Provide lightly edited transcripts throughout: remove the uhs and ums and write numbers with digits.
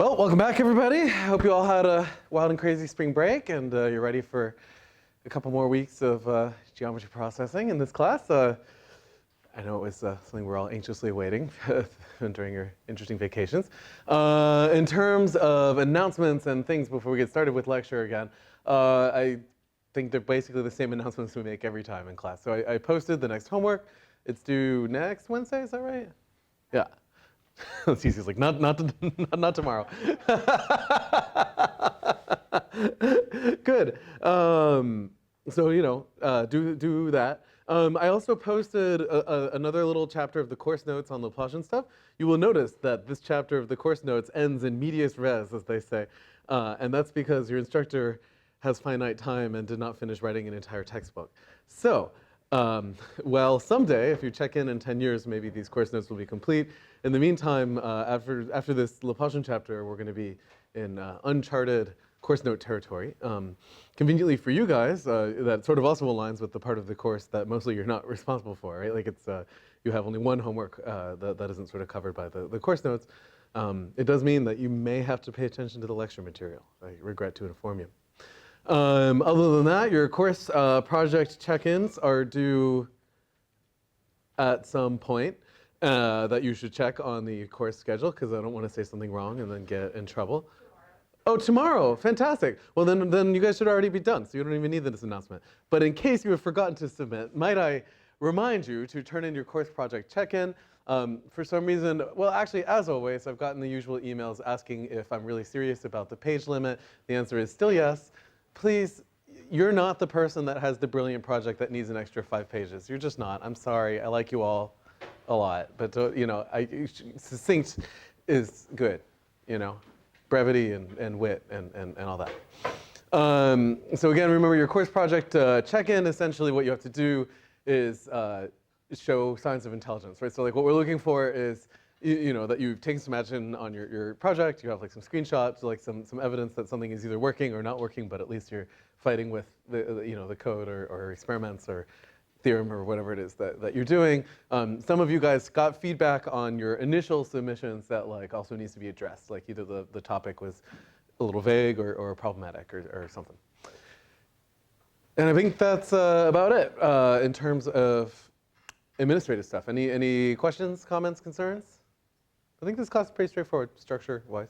Well, welcome back, everybody. I hope you all had a wild and crazy spring break, and you're ready for a couple more weeks of geometry processing in this class. I know it was something we're all anxiously awaiting during your interesting vacations. In terms of announcements and things before we get started with lecture again, I think they're basically the same announcements we make every time in class. So I posted the next homework. It's due next Wednesday, is that right? Yeah. Cece's like, not tomorrow. Good. So, do that. I also posted another little chapter of the course notes on Laplacian stuff. You will notice that this chapter of the course notes ends in medias res, as they say. And that's because your instructor has finite time and did not finish writing an entire textbook. So, well, someday, if you check in 10 years, maybe these course notes will be complete. In the meantime, after this Laplacian chapter, we're going to be in uncharted course note territory. Conveniently for you guys, that sort of also aligns with the part of the course that mostly you're not responsible for, right? Like it's, you have only one homework that isn't sort of covered by the course notes. It does mean that you may have to pay attention to the lecture material. I regret to inform you. Other than that, your course project check-ins are due at some point that you should check on the course schedule, because I don't want to say something wrong and then get in trouble. Oh, tomorrow, fantastic. Well, then you guys should already be done, so you don't even need this announcement. But in case you have forgotten to submit, might I remind you to turn in your course project check-in. For some reason, well, actually, as always, I've gotten the usual emails asking if I'm really serious about the page limit. The answer is still yes. Please, you're not the person that has the brilliant project that needs an extra 5 pages. You're just not. I'm sorry. I like you all a lot. But, succinct is good, brevity and wit and all that. So again, remember your course project check-in. Essentially, what you have to do is show signs of intelligence, right? So like what we're looking for is that you've taken some action on your project, you have like some screenshots, like some evidence that something is either working or not working, but at least you're fighting with the code or experiments or theorem or whatever it is that you're doing. Some of you guys got feedback on your initial submissions that like also needs to be addressed, like either the topic was a little vague or problematic or something. And I think that's about it in terms of administrative stuff. Any questions, comments, concerns? I think this class is pretty straightforward, structure-wise.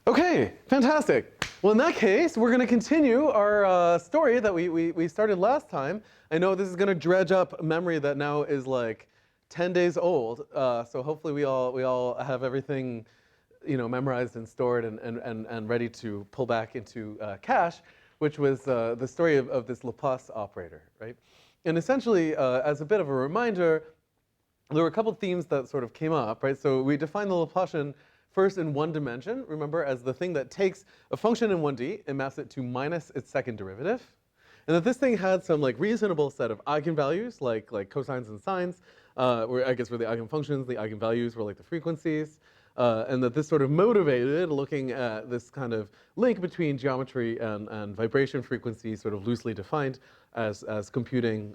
Okay, fantastic. Well, in that case, we're going to continue our story that we started last time. I know this is going to dredge up a memory that now is like 10 days old. So hopefully we all have everything memorized and stored and ready to pull back into cache, which was the story of this Laplace operator, right? And essentially, as a bit of a reminder, there were a couple themes that sort of came up, right? So we defined the Laplacian first in one dimension, remember, as the thing that takes a function in 1D and maps it to minus its second derivative. And that this thing had some like reasonable set of eigenvalues, like cosines and sines, where I guess were the eigenfunctions, the eigenvalues were like the frequencies, and that this sort of motivated looking at this kind of link between geometry and vibration frequency, sort of loosely defined as computing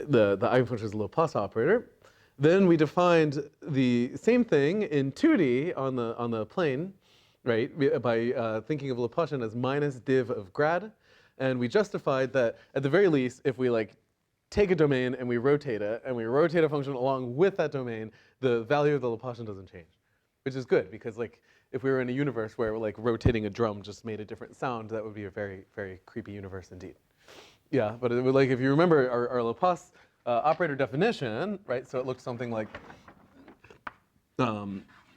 the eigenfunctions of the Laplace operator. Then we defined the same thing in 2D on the plane, right, by thinking of Laplacian as minus div of grad. And we justified that at the very least, if we like take a domain and we rotate it, and we rotate a function along with that domain, the value of the Laplacian doesn't change, which is good because like if we were in a universe where like rotating a drum just made a different sound, that would be a very, very creepy universe indeed. Yeah, but it would, like if you remember our Laplace operator definition, right? So it looks something like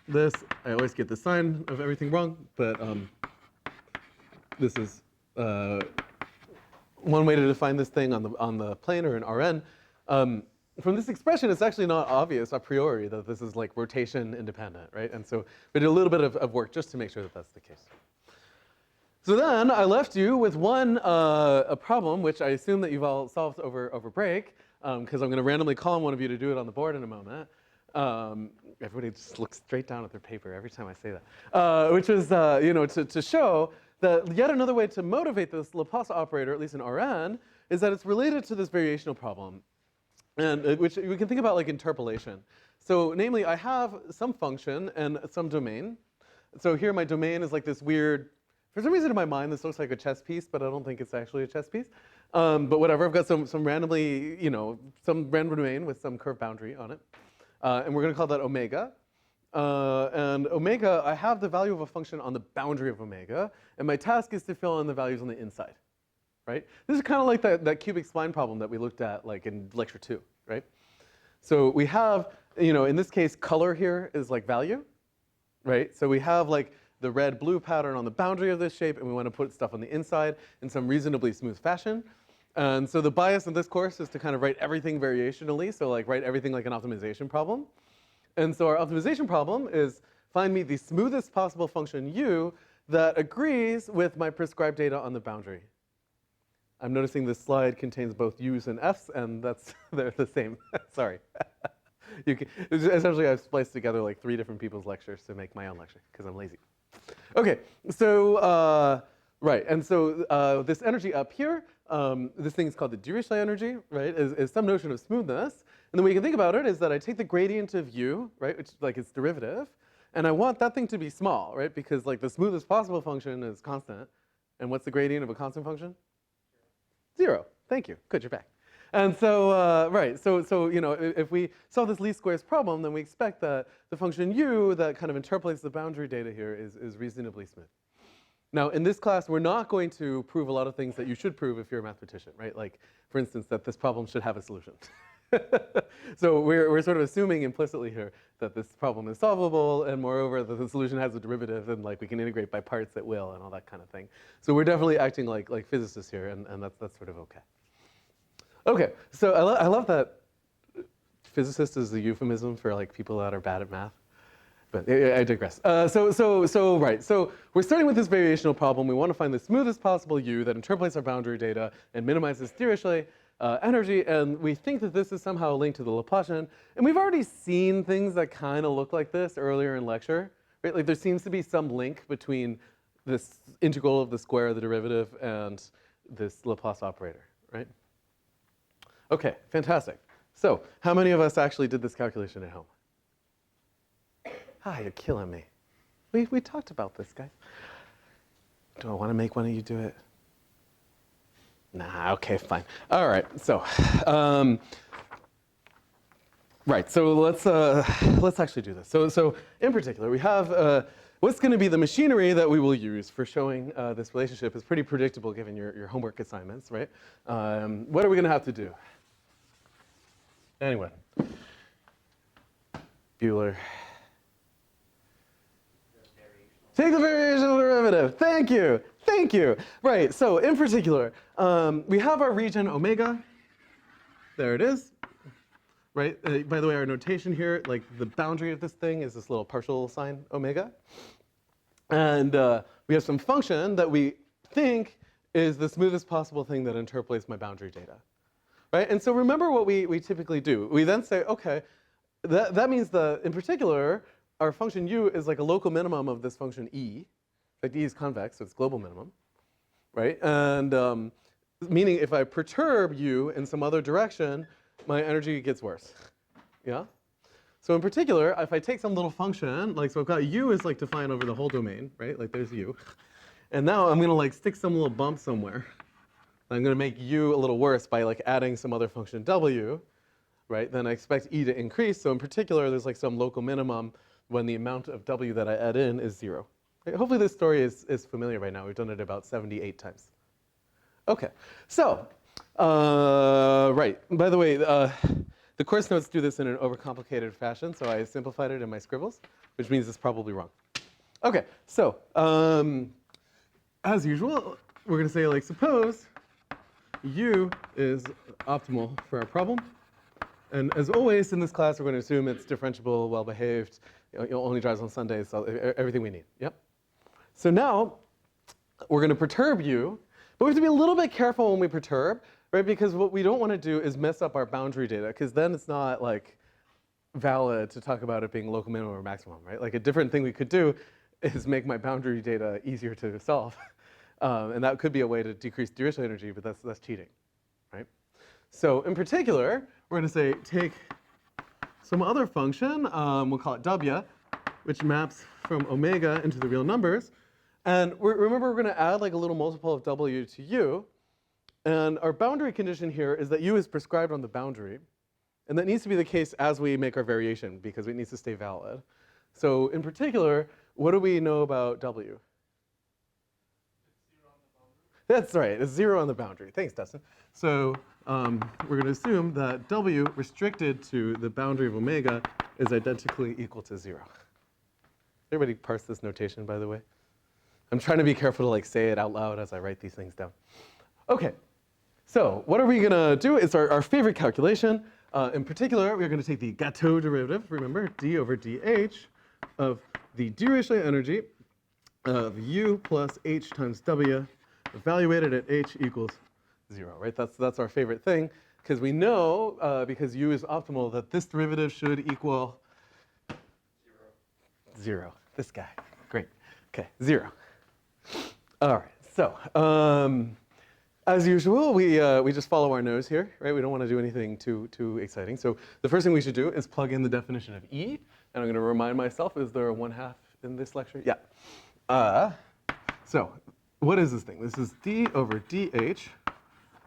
this. I always get the sign of everything wrong, but this is one way to define this thing on the plane or in Rn. From this expression, it's actually not obvious a priori that this is like rotation independent, right? And so we did a little bit of work just to make sure that that's the case. So then I left you with a problem, which I assume that you've all solved over break, because I'm going to randomly call on one of you to do it on the board in a moment. Everybody just looks straight down at their paper every time I say that, which is to show that yet another way to motivate this Laplace operator, at least in Rn, is that it's related to this variational problem. and which we can think about like interpolation. So namely, I have some function and some domain. So here my domain is like this weird, for some reason in my mind this looks like a chess piece, but I don't think it's actually a chess piece. But whatever, I've got some randomly, some random domain with some curved boundary on it. And we're gonna call that omega. And omega, I have the value of a function on the boundary of omega, and my task is to fill in the values on the inside, right? This is kind of like that cubic spline problem that we looked at like in lecture 2, right? So we have, in this case, color here is like value, right? So we have like the red-blue pattern on the boundary of this shape, and we want to put stuff on the inside in some reasonably smooth fashion. And so the bias in this course is to kind of write everything variationally, so like write everything like an optimization problem. And so our optimization problem is find me the smoothest possible function u that agrees with my prescribed data on the boundary. I'm noticing this slide contains both u's and f's, and they're the same. Sorry. Essentially, I've spliced together like 3 different people's lectures to make my own lecture, because I'm lazy. Okay, so, right, and so this energy up here, this thing is called the Dirichlet energy, right, is some notion of smoothness. And the way you can think about it is that I take the gradient of u, right, which is like its derivative, and I want that thing to be small, right, because like the smoothest possible function is constant. And what's the gradient of a constant function? 0. Thank you. Good, you're back. And so, right, so if we solve this least squares problem, then we expect that the function u that kind of interpolates the boundary data here is reasonably smooth. Now, in this class, we're not going to prove a lot of things that you should prove if you're a mathematician, right? Like, for instance, that this problem should have a solution. So we're sort of assuming implicitly here that this problem is solvable, and moreover, that the solution has a derivative, and like we can integrate by parts at will and all that kind of thing. So we're definitely acting like physicists here, and that's sort of okay. Okay, so I love that physicist is a euphemism for like people that are bad at math. But I digress. Right, so we're starting with this variational problem. We want to find the smoothest possible u that interpolates our boundary data and minimizes Dirichlet energy, and we think that this is somehow linked to the Laplacian. And we've already seen things that kind of look like this earlier in lecture, right? Like there seems to be some link between this integral of the square of the derivative and this Laplace operator, right? Okay, fantastic. So how many of us actually did this calculation at home? Ah, you're killing me. We talked about this, guys. Do I want to make one of you do it? Nah, okay, fine. All right, so, right, so let's actually do this. So in particular, we have what's going to be the machinery that we will use for showing this relationship is pretty predictable given your homework assignments, right? What are we going to have to do? Anyone? Bueller. Take the variational derivative. Thank you. Thank you. Right, so in particular, we have our region omega. There it is. Right, by the way, our notation here, like the boundary of this thing is this little partial sign omega. And we have some function that we think is the smoothest possible thing that interpolates my boundary data. Right, and so remember what we typically do. We then say, okay, that means that in particular, our function u is like a local minimum of this function e. Like e is convex, so it's global minimum, right? And meaning if I perturb u in some other direction, my energy gets worse, yeah? So in particular, if I take some little function, like so I've got u is like defined over the whole domain, right? Like there's u. And now I'm gonna like stick some little bump somewhere. I'm gonna make u a little worse by like adding some other function w, right? Then I expect e to increase, so in particular, there's like some local minimum when the amount of w that I add in is 0. Right? Hopefully this story is familiar right now. We've done it about 78 times. Okay, so, right, by the way, the course notes do this in an overcomplicated fashion, so I simplified it in my scribbles, which means it's probably wrong. Okay, so, as usual, we're gonna say like, suppose u is optimal for our problem. And as always in this class, we're going to assume it's differentiable, well-behaved, only drives on Sundays, so everything we need. Yep. So now we're going to perturb u, but we have to be a little bit careful when we perturb, right? Because what we don't want to do is mess up our boundary data, because then it's not like valid to talk about it being local minimum or maximum, right? Like a different thing we could do is make my boundary data easier to solve, and that could be a way to decrease Dirichlet energy, but that's cheating, right? So in particular, we're going to say take some other function, we'll call it w, which maps from omega into the real numbers. And remember, we're going to add like a little multiple of w to u. And our boundary condition here is that u is prescribed on the boundary. And that needs to be the case as we make our variation, because it needs to stay valid. So in particular, what do we know about w? That's right, it's 0 on the boundary. Thanks, Dustin. So we're going to assume that w restricted to the boundary of omega is identically equal to 0. Everybody parse this notation, by the way? I'm trying to be careful to like say it out loud as I write these things down. Okay, so what are we going to do? It's our favorite calculation. In particular, we're going to take the Gateau derivative, remember, d over dh of the d-ratio energy of u plus h times w evaluated at h equals 0, right? That's our favorite thing, because we know, because u is optimal, that this derivative should equal 0. This guy. Great. Okay, 0. All right, so as usual, we just follow our nose here, right? We don't want to do anything too exciting. So the first thing we should do is plug in the definition of E. And I'm going to remind myself, is there a 1/2 in this lecture? Yeah. So what is this thing? This is d over dh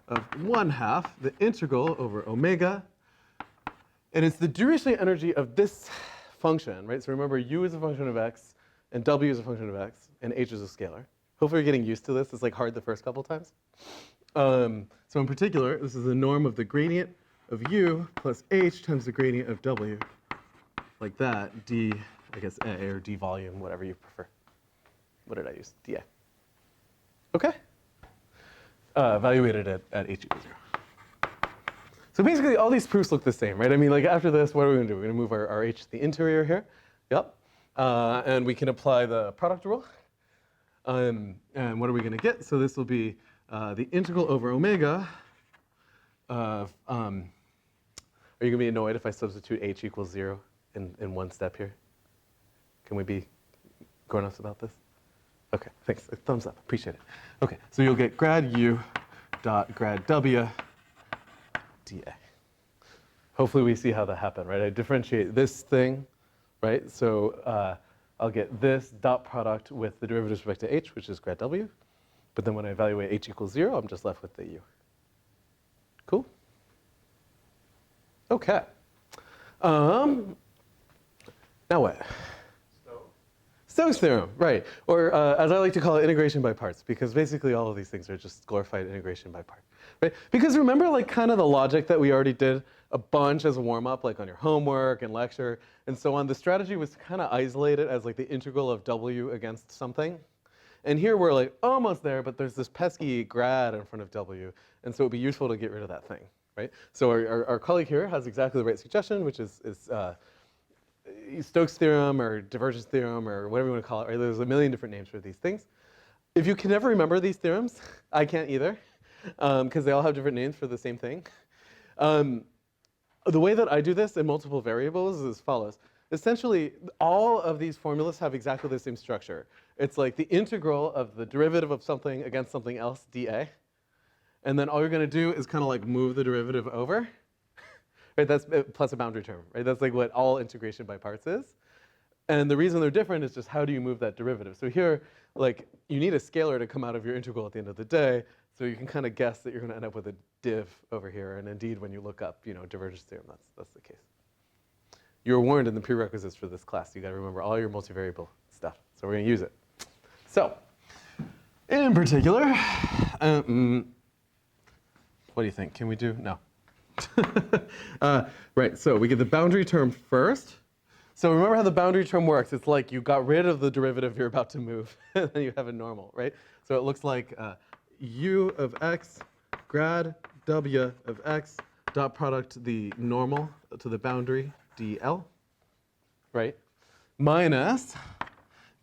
of 1/2 the integral over omega. And it's the d-ratio energy of this function, right? So remember, u is a function of x, and w is a function of x, and h is a scalar. Hopefully you're getting used to this. It's like hard the first couple times. So in particular, this is the norm of the gradient of u plus h times the gradient of w, like that, d, I guess a, or d volume, whatever you prefer. What did I use? dA. Okay? Evaluated at h equals 0. So basically, all these proofs look the same, right? I mean, like after this, what are we going to do? We're going to move our h to the interior here. Yep. And we can apply the product rule. And what are we going to get? So this will be the integral over omega of, are you going to be annoyed if I substitute h equals 0 in one step here? Can we be grown-ups about this? Okay, thanks. A thumbs up. Appreciate it. Okay, so you'll get grad u dot grad w dA. Hopefully we see how that happened, right? I differentiate this thing, right? So I'll get this dot product with the derivative with respect to h, which is grad w. But then when I evaluate h equals 0, I'm just left with the u. Cool? Okay. Now what? Stokes theorem, right. Or as I like to call it, integration by parts, because basically all of these things are just glorified integration by part. Right? Because remember like kind of the logic that we already did a bunch as a warm-up, like on your homework and lecture and so on. The strategy was to kind of isolate it as like the integral of w against something. And here we're like almost there, but there's this pesky grad in front of w, and so it would be useful to get rid of that thing, right? So our colleague here has exactly the right suggestion, which is Stokes theorem or divergence theorem or whatever you want to call it, right? There's a million different names for these things. If you can never remember these theorems, I can't either, because they all have different names for the same thing. The way that I do this in multiple variables is as follows. Essentially, all of these formulas have exactly the same structure. It's like the integral of the derivative of something against something else, dA. And then all you're going to do is kind of like move the derivative over. Right, that's plus a boundary term, right? That's like what all integration by parts is. And the reason they're different is just how do you move that derivative? So here, like, you need a scalar to come out of your integral at the end of the day, so you can kind of guess that you're going to end up with a div over here. And indeed, when you look up, divergence theorem, that's the case. You were warned in the prerequisites for this class. You got to remember all your multivariable stuff. So we're going to use it. So, in particular, what do you think? Can we do? No. Right, so we get the boundary term first. So remember how the boundary term works. It's like you got rid of the derivative you're about to move, and then you have a normal, right? So it looks like u of x grad w of x dot product the normal to the boundary dl, right? Minus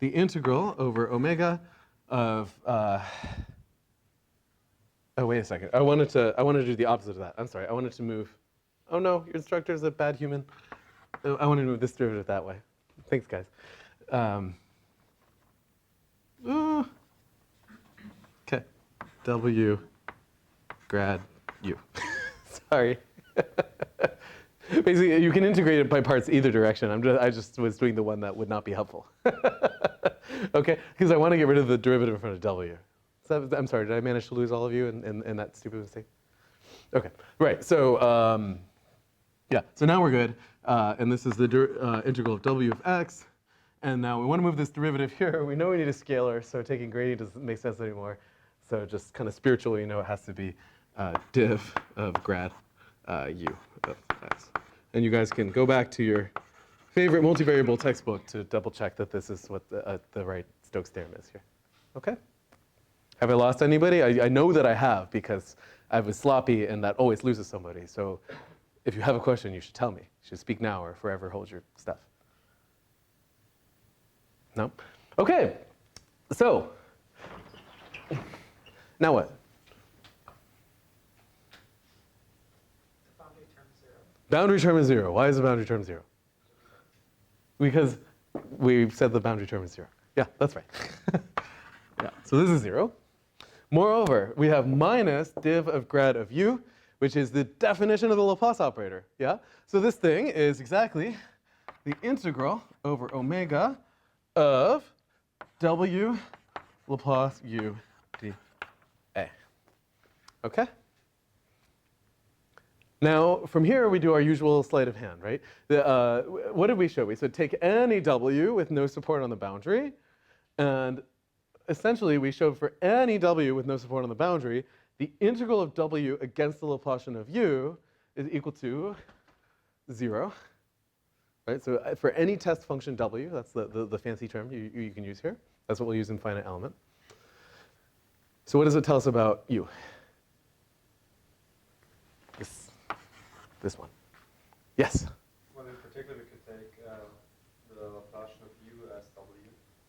the integral over omega of oh, wait a second. I wanted to do the opposite of that. I'm sorry. I wanted to move. Oh no, your instructor's a bad human. I wanted to move this derivative that way. Thanks, guys. Okay. W grad u. Sorry. Basically, you can integrate it by parts either direction. I just was doing the one that would not be helpful. Okay, because I want to get rid of the derivative in front of w. So I'm sorry, did I manage to lose all of you in that stupid mistake? Okay, right, so yeah, so now we're good. And this is the integral of w of x. And now we want to move this derivative here. We know we need a scalar, so taking gradient doesn't make sense anymore. So just kind of spiritually, you know, it has to be div of grad u of x. And you guys can go back to your favorite multivariable textbook to double check that this is what the right Stokes theorem is here. Okay? Have I lost anybody? I know that I have because I was sloppy and that always loses somebody. So if you have a question, you should tell me. You should speak now or forever hold your stuff. No? Okay. So now what? Boundary term 0. Boundary term is 0. Why is the boundary term 0? Because we said the boundary term is 0. Yeah, that's right. Yeah, so this is 0. Moreover, we have minus div of grad of u, which is the definition of the Laplace operator. Yeah? So this thing is exactly the integral over omega of w Laplace u dA. Okay? Now, from here, we do our usual sleight of hand, right? What did we show? We said take any w with no support on the boundary. And essentially, we showed for any w with no support on the boundary, the integral of w against the Laplacian of u is equal to 0. Right? So for any test function w, that's the fancy term you can use here. That's what we'll use in finite element. So what does it tell us about u? This one. Yes? Well, in particular, we could take the Laplacian of u as w,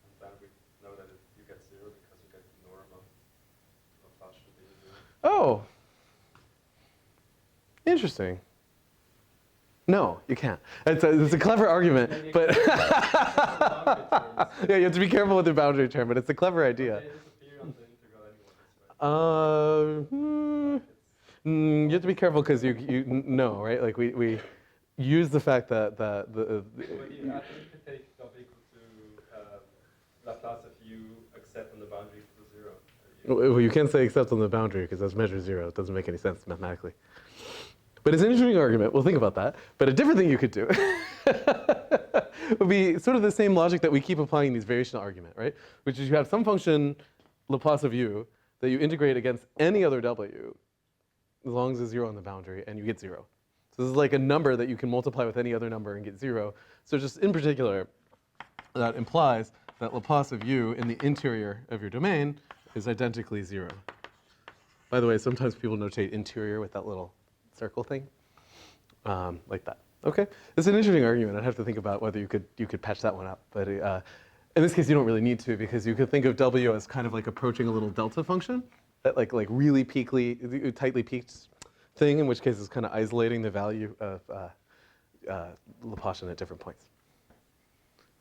and then we know that you get 0 because you get the norm of Laplacian being 0. Oh. Interesting. No, you can't. It's a clever argument, but yeah, you have to be careful with the boundary term, but it's a clever idea. They disappear on the integral anyway, right? You have to be careful because you know, right? Like we use the fact that But you could take w equal to Laplace of u except on the boundary equal to 0. well, you can't say except on the boundary because that's measure 0. It doesn't make any sense mathematically. But it's an interesting argument. We'll think about that. But a different thing you could do would be sort of the same logic that we keep applying in these variational argument, right? Which is you have some function Laplace of u that you integrate against any other w as long as there's 0 on the boundary, and you get 0. So this is like a number that you can multiply with any other number and get 0. So just in particular, that implies that Laplace of u in the interior of your domain is identically 0. By the way, sometimes people notate interior with that little circle thing, like that. Okay, it's an interesting argument. I'd have to think about whether you could patch that one up. But in this case, you don't really need to because you could think of w as kind of like approaching a little delta function, that like really tightly peaked thing. In which case, it's kind of isolating the value of Laplacian at different points.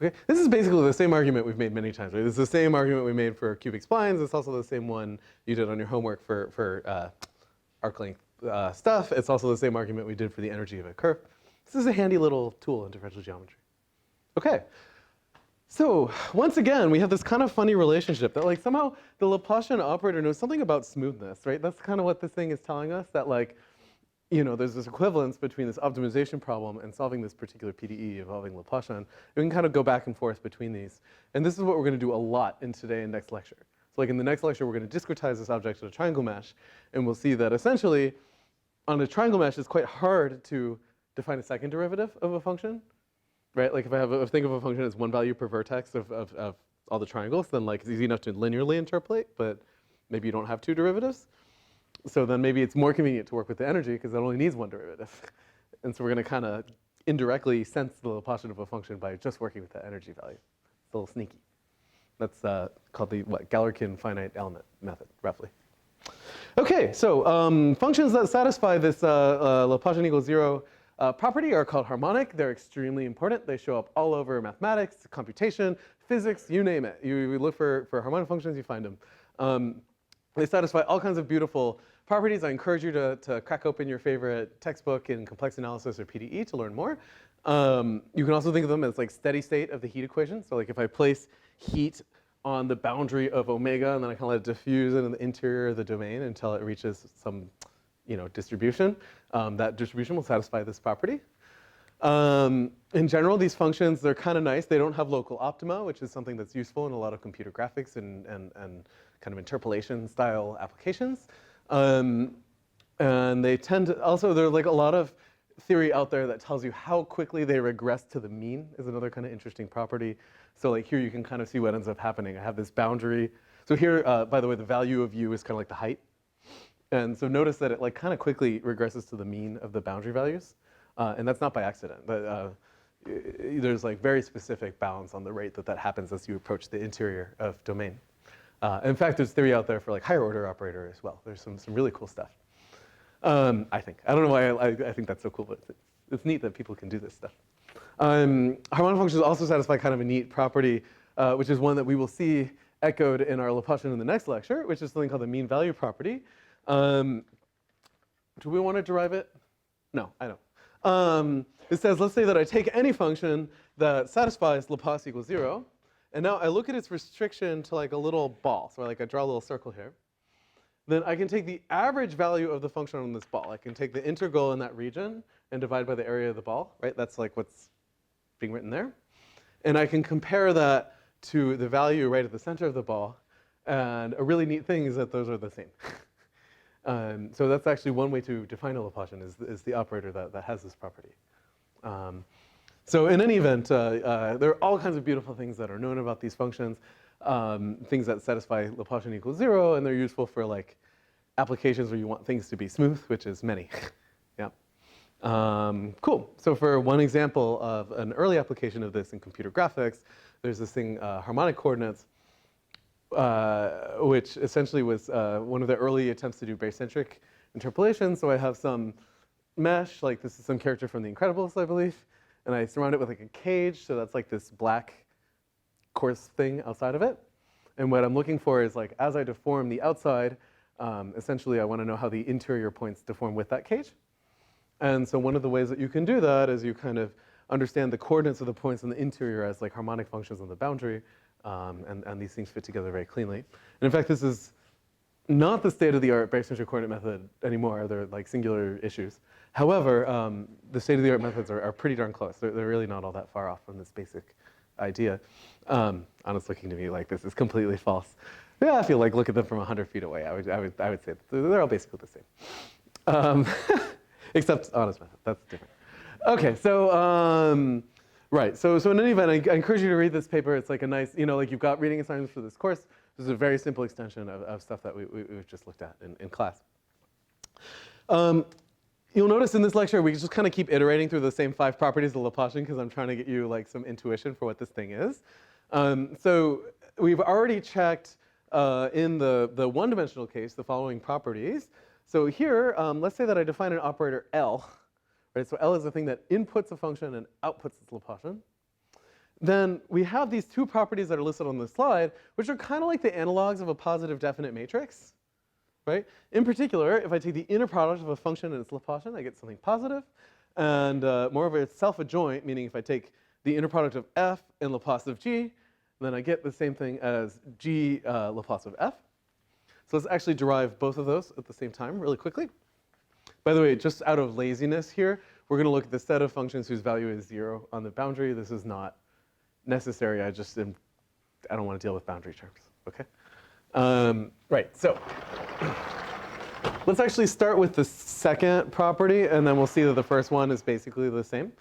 Okay, this is basically the same argument we've made many times. Right? This is the same argument we made for cubic splines. It's also the same one you did on your homework for arc length stuff. It's also the same argument we did for the energy of a curve. This is a handy little tool in differential geometry. Okay, so once again, we have this kind of funny relationship that like somehow the Laplacian operator knows something about smoothness, right? That's kind of what this thing is telling us, that like, you know, there's this equivalence between this optimization problem and solving this particular PDE involving Laplacian. And we can kind of go back and forth between these. And this is what we're going to do a lot in today and next lecture. So like in the next lecture, we're going to discretize this object in a triangle mesh, and we'll see that essentially on a triangle mesh, it's quite hard to define a second derivative of a function, right? Like if I think of a function as one value per vertex of all the triangles, then like it's easy enough to linearly interpolate, but maybe you don't have two derivatives. So then maybe it's more convenient to work with the energy because it only needs one derivative. And so we're going to kind of indirectly sense the Laplacian of a function by just working with the energy value. It's a little sneaky. That's called the Galerkin finite element method, roughly. Okay, so functions that satisfy this Laplacian equals 0 property are called harmonic. They're extremely important. They show up all over mathematics, computation, physics, you name it. You look for harmonic functions, you find them. They satisfy all kinds of beautiful properties, I encourage you to crack open your favorite textbook in complex analysis or PDE to learn more. You can also think of them as like steady state of the heat equation. So like if I place heat on the boundary of omega and then I kind of let it diffuse in the interior of the domain until it reaches some distribution, that distribution will satisfy this property. In general, these functions, they're kind of nice. They don't have local optima, which is something that's useful in a lot of computer graphics and kind of interpolation style applications. And they tend to, also there's like a lot of theory out there that tells you how quickly they regress to the mean is another kind of interesting property. So like here you can kind of see what ends up happening. I have this boundary. So here, by the way, the value of u is kind of like the height. And so notice that it like kind of quickly regresses to the mean of the boundary values. And that's not by accident. But there's like very specific bounds on the rate that happens as you approach the interior of domain. In fact, there's theory out there for like higher order operator as well. There's some really cool stuff. I think. I don't know why I think that's so cool, but it's neat that people can do this stuff. Harmonic functions also satisfy kind of a neat property, which is one that we will see echoed in our Laplacian in the next lecture, which is something called the mean value property. Do we want to derive it? No, I don't. It says, let's say that I take any function that satisfies Laplace equals 0, and now I look at its restriction to like a little ball. So like I draw a little circle here. Then I can take the average value of the function on this ball. I can take the integral in that region and divide by the area of the ball, right? That's like what's being written there. And I can compare that to the value right at the center of the ball. And a really neat thing is that those are the same. So that's actually one way to define a Laplacian is the operator that has this property. So in any event, there are all kinds of beautiful things that are known about these functions. Things that satisfy Laplacian equals 0, and they're useful for like applications where you want things to be smooth, which is many. Yeah. Cool. So for one example of an early application of this in computer graphics, there's this thing, harmonic coordinates, which essentially was one of the early attempts to do barycentric interpolation. So I have some mesh, like this is some character from The Incredibles, I believe, and I surround it with like a cage. So that's like this black coarse thing outside of it. And what I'm looking for is like, as I deform the outside, essentially I want to know how the interior points deform with that cage. And so one of the ways that you can do that is you kind of understand the coordinates of the points in the interior as like harmonic functions on the boundary, and these things fit together very cleanly. And in fact, this is not the state-of-the-art barycentric coordinate method anymore. They're like singular issues. However, the state-of-the-art methods are pretty darn close. They're really not all that far off from this basic idea. Anna's looking to me like this is completely false. Yeah, if you like look at them from 100 feet away, I would say they're all basically the same. Except Anna's method, that's different. Okay, so right, so in any event, I encourage you to read this paper. It's like a nice, like you've got reading assignments for this course. This is a very simple extension of stuff that we've just looked at in class. You'll notice in this lecture, we just kind of keep iterating through the same 5 properties of Laplacian because I'm trying to get you like some intuition for what this thing is. So we've already checked in the one-dimensional case the following properties. So here, let's say that I define an operator L. Right? So L is the thing that inputs a function and outputs its Laplacian. Then we have these 2 properties that are listed on the slide, which are kind of like the analogs of a positive definite matrix. Right? In particular, if I take the inner product of a function and its Laplacian, I get something positive. And moreover, it's self-adjoint, meaning if I take the inner product of f and Laplace of g, then I get the same thing as g Laplace of f. So let's actually derive both of those at the same time really quickly. By the way, just out of laziness here, we're going to look at the set of functions whose value is 0 on the boundary. This is not necessary. I don't want to deal with boundary terms. Okay? Right, so let's actually start with the second property, and then we'll see that the first one is basically the same.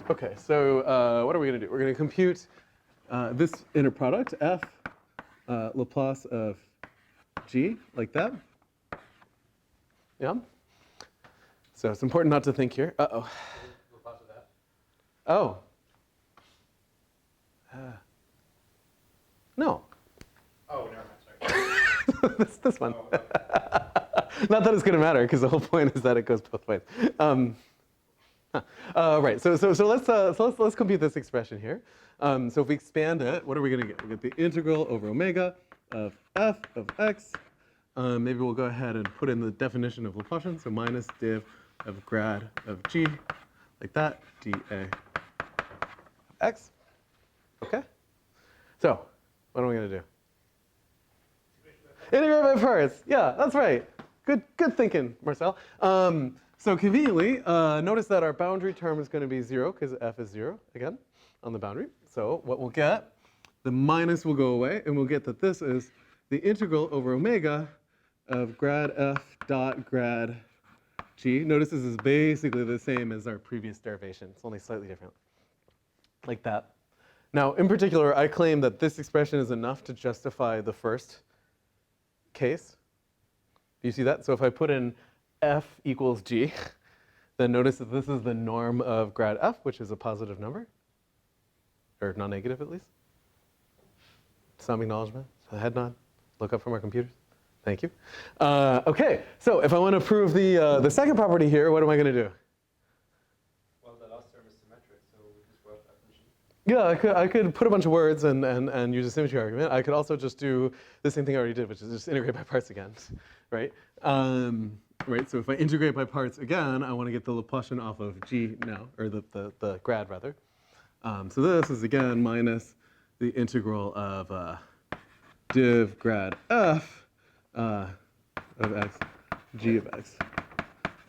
Okay, so what are we going to do? We're going to compute this inner product, f Laplace of g, like that. Yeah? So it's important not to think here. Uh-oh. Laplace of that? Oh. No. Oh, never mind, sorry. this one. Oh, okay. Not that it's going to matter, because the whole point is that it goes both ways. Right. So let's compute this expression here. So if we expand it, what are we going to get? We get the integral over omega of f of x maybe we'll go ahead and put in the definition of Laplacian. So minus div of grad of g, like that, dA of x. Okay? So, what am I going to do? Integrate by parts. Yeah, that's right. Good thinking, Marcel. So conveniently, notice that our boundary term is going to be 0 because f is 0 again on the boundary. So what we'll get, the minus will go away, and we'll get that this is the integral over omega of grad f dot grad g. Notice this is basically the same as our previous derivation. It's only slightly different, like that. Now, in particular, I claim that this expression is enough to justify the first case. Do you see that? So if I put in f equals g, then notice that this is the norm of grad f, which is a positive number, or non-negative at least. Some acknowledgement, a head nod, look up from our computers. Thank you. Okay, so if I want to prove the second property here, what am I going to do? Well, the last term is symmetric, so we just word definition. Yeah, I could put a bunch of words and use a symmetry argument. I could also just do the same thing I already did, which is just integrate by parts again, right? Right. So if I integrate by parts again, I want to get the Laplacian off of g now, or the grad rather. So this is again minus the integral of div grad f of x, g of x,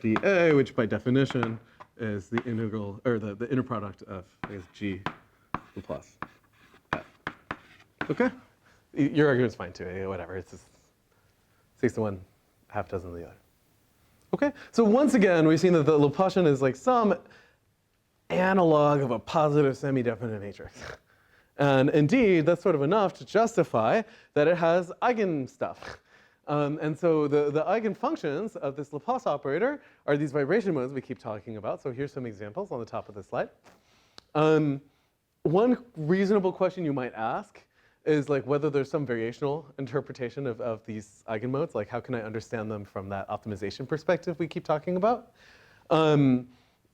dA, which by definition is the integral, or the inner product of, I guess, g plus f. Okay? Your argument's fine too, whatever. It's just 6 to 1, half dozen of the other. Okay? So once again, we've seen that the Laplacian is like some analog of a positive semi-definite matrix. And indeed, that's sort of enough to justify that it has eigenstuff. And so the eigenfunctions of this Laplace operator are these vibration modes we keep talking about. So here's some examples on the top of the slide. One reasonable question you might ask is like whether there's some variational interpretation of these eigenmodes. Like how can I understand them from that optimization perspective we keep talking about? And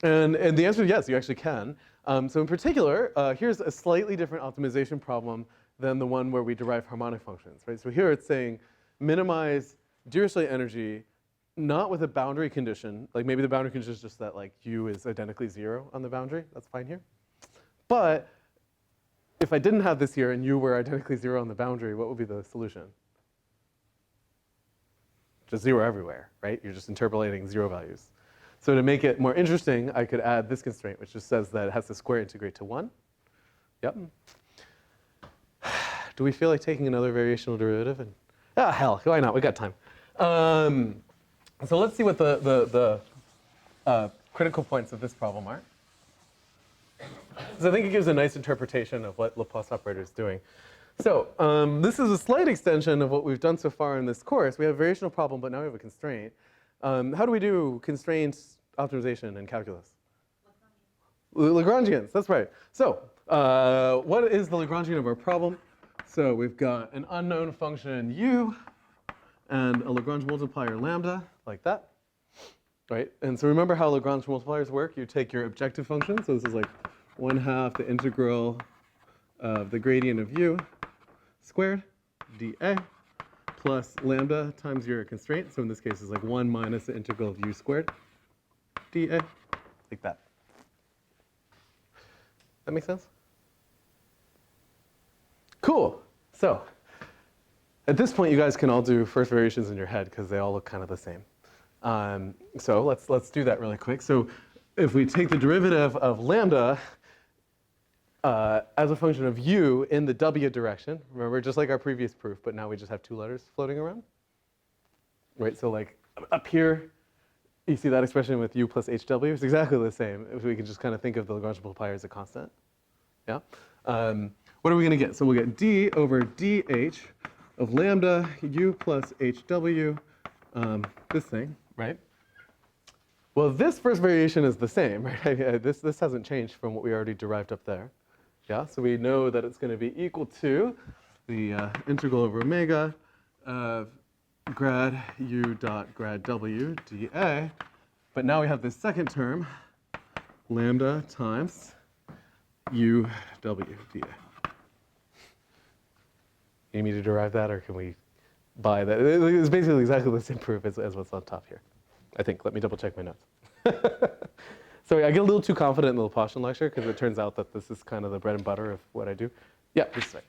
the answer is yes, you actually can. So in particular, here's a slightly different optimization problem than the one where we derive harmonic functions, right? So here it's saying minimize Dirichlet energy, not with a boundary condition. Like maybe the boundary condition is just that like u is identically 0 on the boundary. That's fine here. But if I didn't have this here and u were identically 0 on the boundary, what would be the solution? Just 0 everywhere, right? You're just interpolating 0 values. So to make it more interesting, I could add this constraint, which just says that it has to square integrate to 1. Yep. Do we feel like taking another variational derivative? And hell, why not? We got time. So let's see what the critical points of this problem are. So I think it gives a nice interpretation of what Laplace operator is doing. So this is a slight extension of what we've done so far in this course. We have a variational problem, but now we have a constraint. How do we do constraints optimization in calculus? Lagrangians, that's right. So what is the Lagrangian of our problem? So we've got an unknown function u and a Lagrange multiplier lambda, like that. Right? And so remember how Lagrange multipliers work. You take your objective function. So this is like 1/2 the integral of the gradient of u squared dA plus lambda times your constraint. So in this case, it's like 1 minus the integral of u squared dA, like that. That make sense? Cool. So at this point, you guys can all do first variations in your head because they all look kind of the same. So let's do that really quick. So if we take the derivative of lambda as a function of u in the w direction, remember, just like our previous proof, but now we just have 2 letters floating around. Right, so like up here, you see that expression with u plus hw? It's exactly the same. If we can just kind of think of the Lagrange multiplier as a constant. Yeah? What are we going to get? So we'll get d over dh of lambda u plus hw, this thing, right? Well, this first variation is the same, right? This hasn't changed from what we already derived up there. Yeah, so we know that it's going to be equal to the integral over omega of grad u dot grad w dA. But now we have this second term, lambda times u w dA. You need me to derive that, or can we by that. It's basically exactly the same proof as what's on top here. I think. Let me double check my notes. Sorry, I get a little too confident in the Laplacian lecture because it turns out that this is kind of the bread and butter of what I do. Yeah, this is right.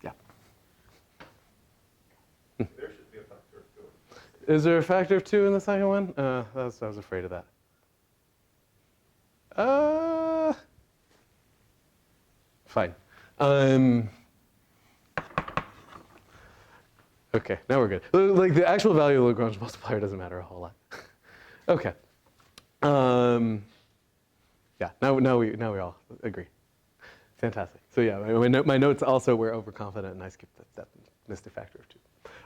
Yeah. There should be a factor of 2. Is there a factor of 2 in the second one? I was afraid of that. Fine. Okay, now we're good. Like the actual value of the Lagrange multiplier doesn't matter a whole lot. Okay. Yeah. Now we all agree. Fantastic. So yeah, my notes also were overconfident, and I skipped that missed a factor of 2.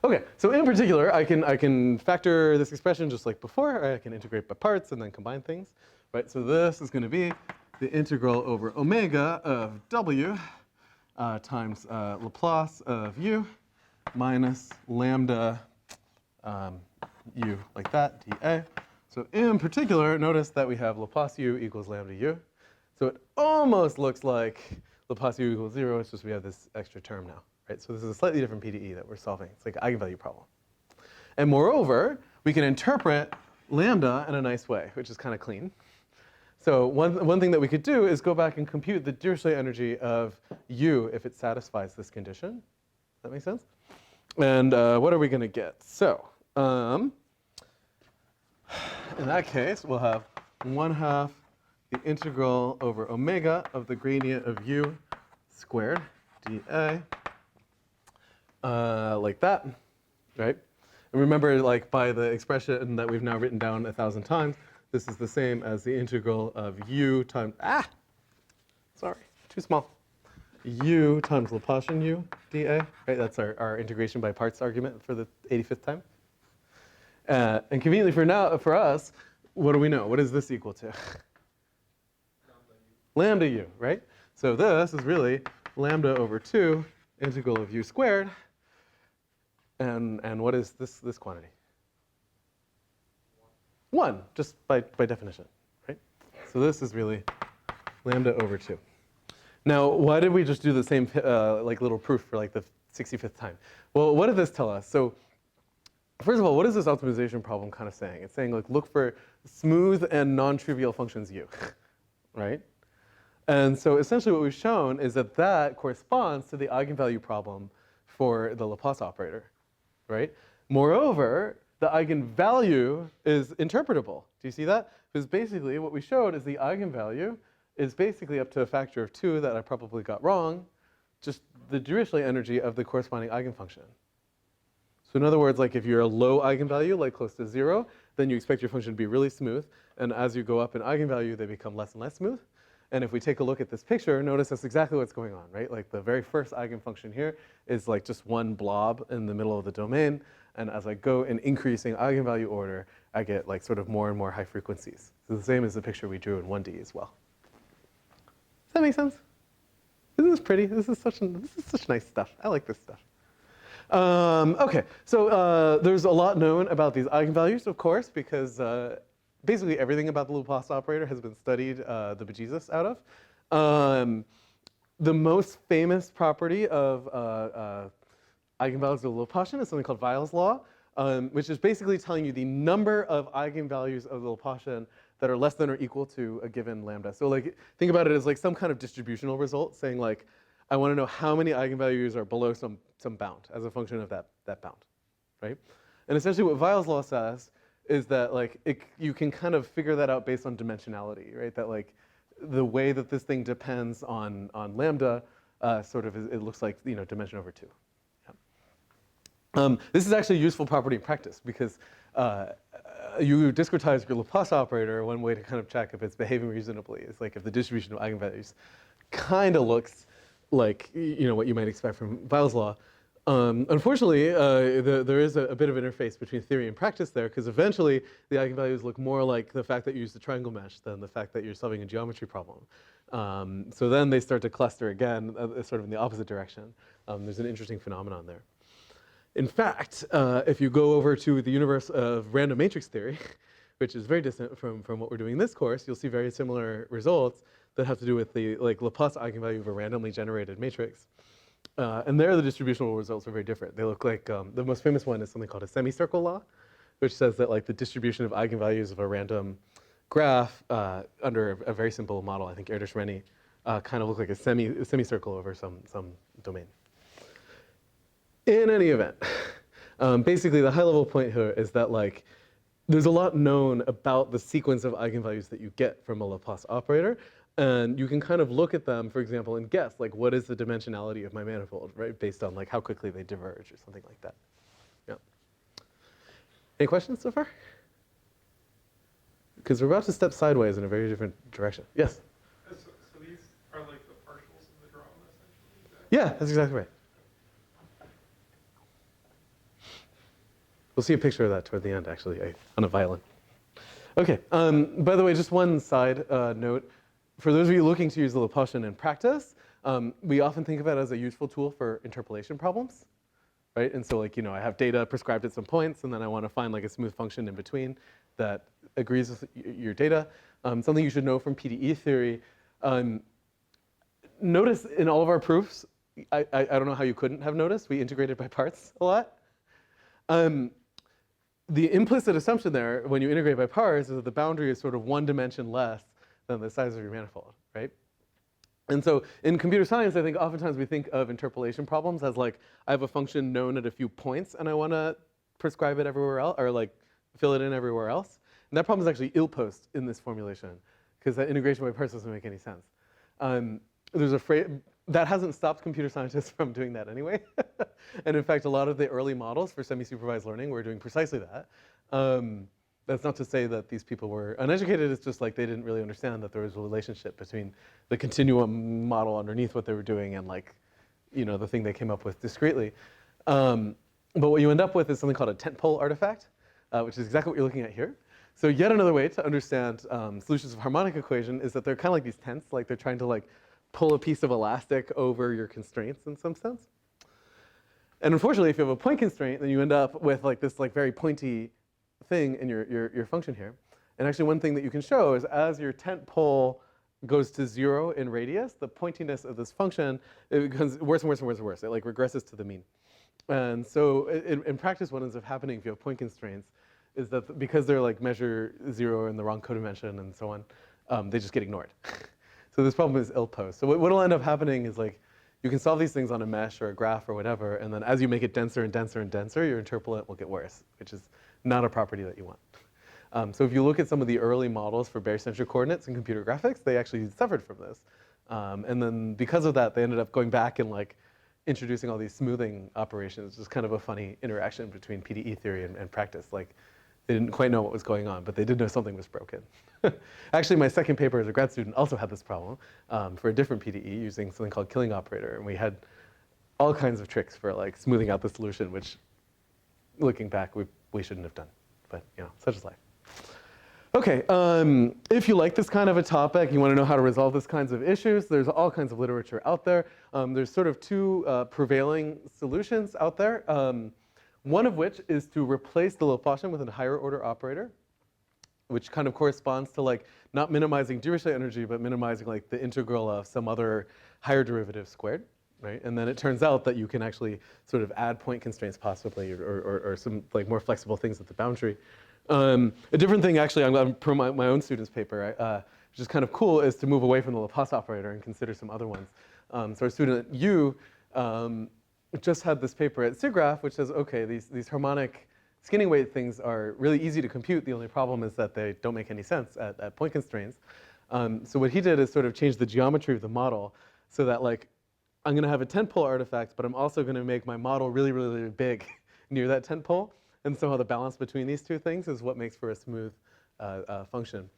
Okay. So in particular, I can factor this expression just like before, or I can integrate by parts and then combine things. Right. So this is going to be the integral over omega of w times Laplace of u minus lambda u, like that, dA. So in particular, notice that we have Laplace u equals lambda u. So it almost looks like Laplace u equals 0, it's just we have this extra term now, right? So this is a slightly different PDE that we're solving. It's like an eigenvalue problem. And moreover, we can interpret lambda in a nice way, which is kind of clean. So one thing that we could do is go back and compute the Dirichlet energy of u if it satisfies this condition. Does that make sense? And what are we going to get? So in that case, we'll have 1/2 the integral over omega of the gradient of u squared dA, like that, right? And remember, like by the expression that we've now written down 1,000 times, this is the same as the integral of u times, sorry, too small. U times Laplacian u dA, right? That's our integration by parts argument for the 85th time. And conveniently for us, what do we know? What is this equal to? Lambda u, right? So this is really lambda over 2 integral of u squared. And what is this quantity? 1, just by definition, right? So this is really lambda over 2. Now, why did we just do the same like little proof for like the 65th time? Well, what did this tell us? So first of all, what is this optimization problem kind of saying? It's saying, like, look for smooth and non-trivial functions u, right? And so essentially what we've shown is that that corresponds to the eigenvalue problem for the Laplace operator, right? Moreover, the eigenvalue is interpretable. Do you see that? Because basically what we showed is the eigenvalue is basically up to a factor of 2 that I probably got wrong, just the Dirichlet energy of the corresponding eigenfunction. So in other words, like if you're a low eigenvalue, like close to 0, then you expect your function to be really smooth. And as you go up in eigenvalue, they become less and less smooth. And if we take a look at this picture, notice that's exactly what's going on, right? Like the very first eigenfunction here is like just one blob in the middle of the domain. And as I go in increasing eigenvalue order, I get like sort of more and more high frequencies. So the same as the picture we drew in 1D as well. Does that make sense? Isn't this pretty? This is such nice stuff. I like this stuff. Okay, so there's a lot known about these eigenvalues, of course, because basically everything about the Laplace operator has been studied the bejesus out of. The most famous property of eigenvalues of the Laplacian is something called Weyl's law, which is basically telling you the number of eigenvalues of the Laplacian that are less than or equal to a given lambda. So like, think about it as like some kind of distributional result, saying like, I want to know how many eigenvalues are below some bound as a function of that bound, right? And essentially what Weyl's law says is that like you can kind of figure that out based on dimensionality, right? That like the way that this thing depends on lambda sort of it looks like, you know, dimension over 2. Yeah. This is actually a useful property in practice because you discretize your Laplace operator. One way to kind of check if it's behaving reasonably is like if the distribution of eigenvalues kind of looks like, you know, what you might expect from Weyl's law. Unfortunately, there is a bit of interface between theory and practice there, because eventually the eigenvalues look more like the fact that you use the triangle mesh than the fact that you're solving a geometry problem. So then they start to cluster again, sort of in the opposite direction. There's an interesting phenomenon there. In fact, if you go over to the universe of random matrix theory, which is very distant from what we're doing in this course, you'll see very similar results that have to do with the like Laplace eigenvalue of a randomly generated matrix. And there, the distributional results are very different. They look like, the most famous one is something called a semicircle law, which says that like the distribution of eigenvalues of a random graph under a very simple model, I think Erdős-Renyi, kind of look like a semicircle over some domain. In any event, basically the high-level point here is that like there's a lot known about the sequence of eigenvalues that you get from a Laplace operator, and you can kind of look at them, for example, and guess like what is the dimensionality of my manifold, right, based on like how quickly they diverge or something like that. Yeah. Any questions so far? Because we're about to step sideways in a very different direction. Yes. So these are like the partials of the drama, essentially? Yeah, that's exactly right. We'll see a picture of that toward the end, actually, on a violin. Okay, by the way, just one side note. For those of you looking to use the Laplacian in practice, we often think of it as a useful tool for interpolation problems, right? And so like, I have data prescribed at some points, and then I want to find like a smooth function in between that agrees with your data. Something you should know from PDE theory. Notice in all of our proofs, I don't know how you couldn't have noticed, we integrated by parts a lot. The implicit assumption there, when you integrate by parts, is that the boundary is sort of one dimension less than the size of your manifold, right? And so in computer science, I think oftentimes we think of interpolation problems as like, I have a function known at a few points, and I want to prescribe it everywhere else, or like fill it in everywhere else. And that problem is actually ill-posed in this formulation, because that integration by parts doesn't make any sense. There's a phrase that hasn't stopped computer scientists from doing that anyway. And in fact, a lot of the early models for semi-supervised learning were doing precisely that. That's not to say that these people were uneducated, it's just like they didn't really understand that there was a relationship between the continuum model underneath what they were doing and like, the thing they came up with discretely. But what you end up with is something called a tentpole artifact, which is exactly what you're looking at here. So yet another way to understand solutions of harmonic equation is that they're kind of like these tents, like they're trying to like pull a piece of elastic over your constraints in some sense. And unfortunately, if you have a point constraint, then you end up with like this like very pointy thing in your function here. And actually one thing that you can show is as your tent pole goes to 0 in radius, the pointiness of this function, it becomes worse and worse and worse and worse. It like regresses to the mean. And so in practice, what ends up happening if you have point constraints is that because they're like measure 0 in the wrong codimension and so on, they just get ignored. So this problem is ill-posed. So what will end up happening is like, you can solve these things on a mesh or a graph or whatever, and then as you make it denser and denser and denser, your interpolant will get worse, which is not a property that you want. So if you look at some of the early models for barycentric coordinates in computer graphics, they actually suffered from this. And then because of that, they ended up going back and like introducing all these smoothing operations. It's just kind of a funny interaction between PDE theory and practice. Like, they didn't quite know what was going on, but they did know something was broken. Actually, my second paper as a grad student also had this problem for a different PDE using something called killing operator. And we had all kinds of tricks for like smoothing out the solution, which looking back, we shouldn't have done. But such is life. Okay, if you like this kind of a topic, you want to know how to resolve these kinds of issues, there's all kinds of literature out there. There's sort of two prevailing solutions out there. One of which is to replace the Laplacian with a higher order operator, which kind of corresponds to like not minimizing Dirichlet energy, but minimizing like the integral of some other higher derivative squared, right? And then it turns out that you can actually sort of add point constraints possibly, or some like more flexible things at the boundary. A different thing, actually, I'm going to promote my own student's paper, which is kind of cool, is to move away from the Laplace operator and consider some other ones. So our student Yu just had this paper at SIGGRAPH, which says, okay, these harmonic skinning weight things are really easy to compute. The only problem is that they don't make any sense at point constraints. So what he did is sort of change the geometry of the model so that like, I'm going to have a tent pole artifact, but I'm also going to make my model really, really, really big near that tent pole. And somehow the balance between these two things is what makes for a smooth function.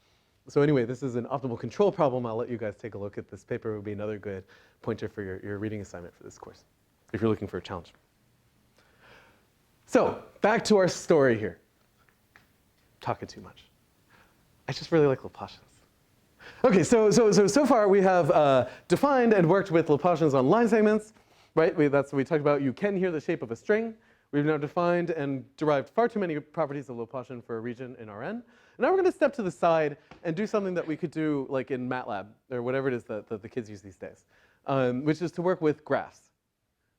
So anyway, this is an optimal control problem. I'll let you guys take a look at this paper. It would be another good pointer for your reading assignment for this course, if you're looking for a challenge. So back to our story here. Talking too much. I just really like Laplacians. Okay, so far we have defined and worked with Laplacians on line segments, right? That's what we talked about. You can hear the shape of a string. We've now defined and derived far too many properties of Laplacian for a region in Rn. And now we're going to step to the side and do something that we could do like in MATLAB, or whatever it is that the kids use these days, which is to work with graphs.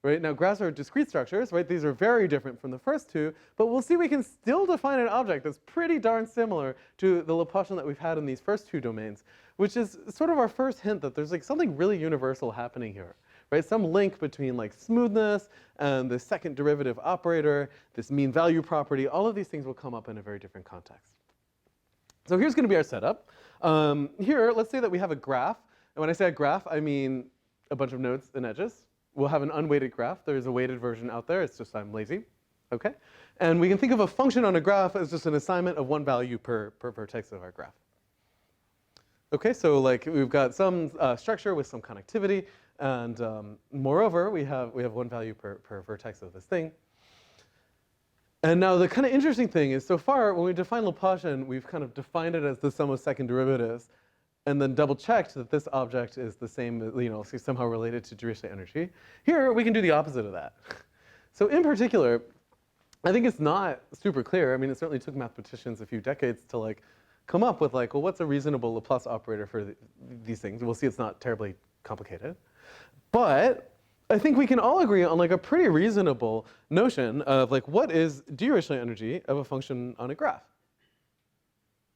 right? Now, graphs are discrete structures, right? These are very different from the first two, but we'll see we can still define an object that's pretty darn similar to the Laplacian that we've had in these first two domains, which is sort of our first hint that there's like something really universal happening here, right? Some link between like smoothness and the second derivative operator, this mean value property. All of these things will come up in a very different context. So here's going to be our setup. Here, let's say that we have a graph. And when I say a graph, I mean a bunch of nodes and edges. We'll have an unweighted graph. There's a weighted version out there. It's just I'm lazy. Okay? And we can think of a function on a graph as just an assignment of one value per vertex of our graph. Okay, so like we've got some structure with some connectivity. And moreover, we have one value per vertex of this thing. And now the kind of interesting thing is, so far, when we define Laplacian, we've kind of defined it as the sum of second derivatives, and then double-checked that this object is the same, somehow related to Dirichlet energy. Here, we can do the opposite of that. So in particular, I think it's not super clear. I mean, it certainly took mathematicians a few decades to like come up with like, well, what's a reasonable Laplace operator for these things? We'll see it's not terribly complicated. But I think we can all agree on like a pretty reasonable notion of like what is Dirichlet energy of a function on a graph.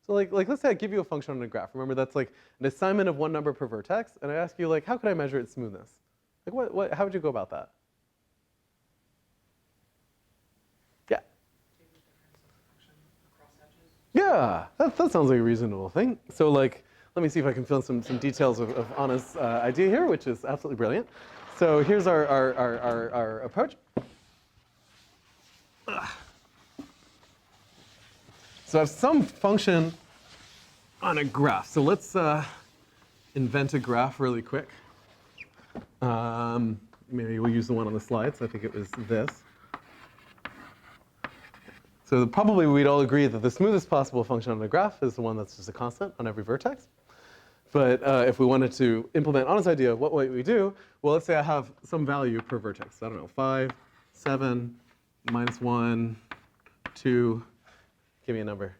So like let's say I give you a function on a graph. Remember that's like an assignment of one number per vertex, and I ask you like how could I measure its smoothness? Like how would you go about that? Yeah. Yeah, that sounds like a reasonable thing. So like let me see if I can fill in some details of Anna's idea here, which is absolutely brilliant. So here's our approach. So I have some function on a graph. So let's invent a graph really quick. Maybe we'll use the one on the slides. I think it was this. So probably we'd all agree that the smoothest possible function on a graph is the one that's just a constant on every vertex. But if we wanted to implement Anna's idea, what might we do? Well, let's say I have some value per vertex. I don't know, 5, 7, -1, 2. Give me a number.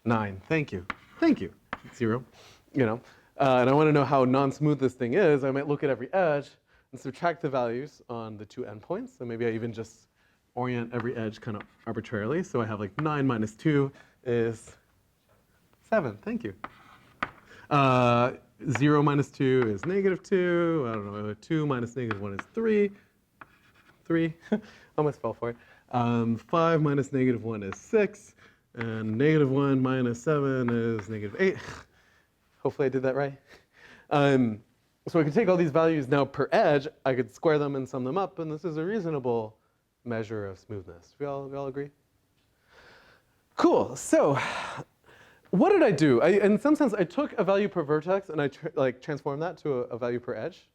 9. Thank you. Thank you. 0. You know, and I want to know how non-smooth this thing is. I might look at every edge and subtract the values on the two endpoints. So maybe I even just orient every edge kind of arbitrarily. So I have like 9 minus 2 is 7. Thank you. 0 minus 2 is -2. I don't know. 2 minus -1 is 3. 3. Almost fell for it. 5 minus -1 is 6. And -1 minus 7 is -8. Hopefully I did that right. So I could take all these values now per edge. I could square them and sum them up. And this is a reasonable measure of smoothness. We all agree? Cool. So what did I do? In some sense, I took a value per vertex and I transformed that to a value per edge.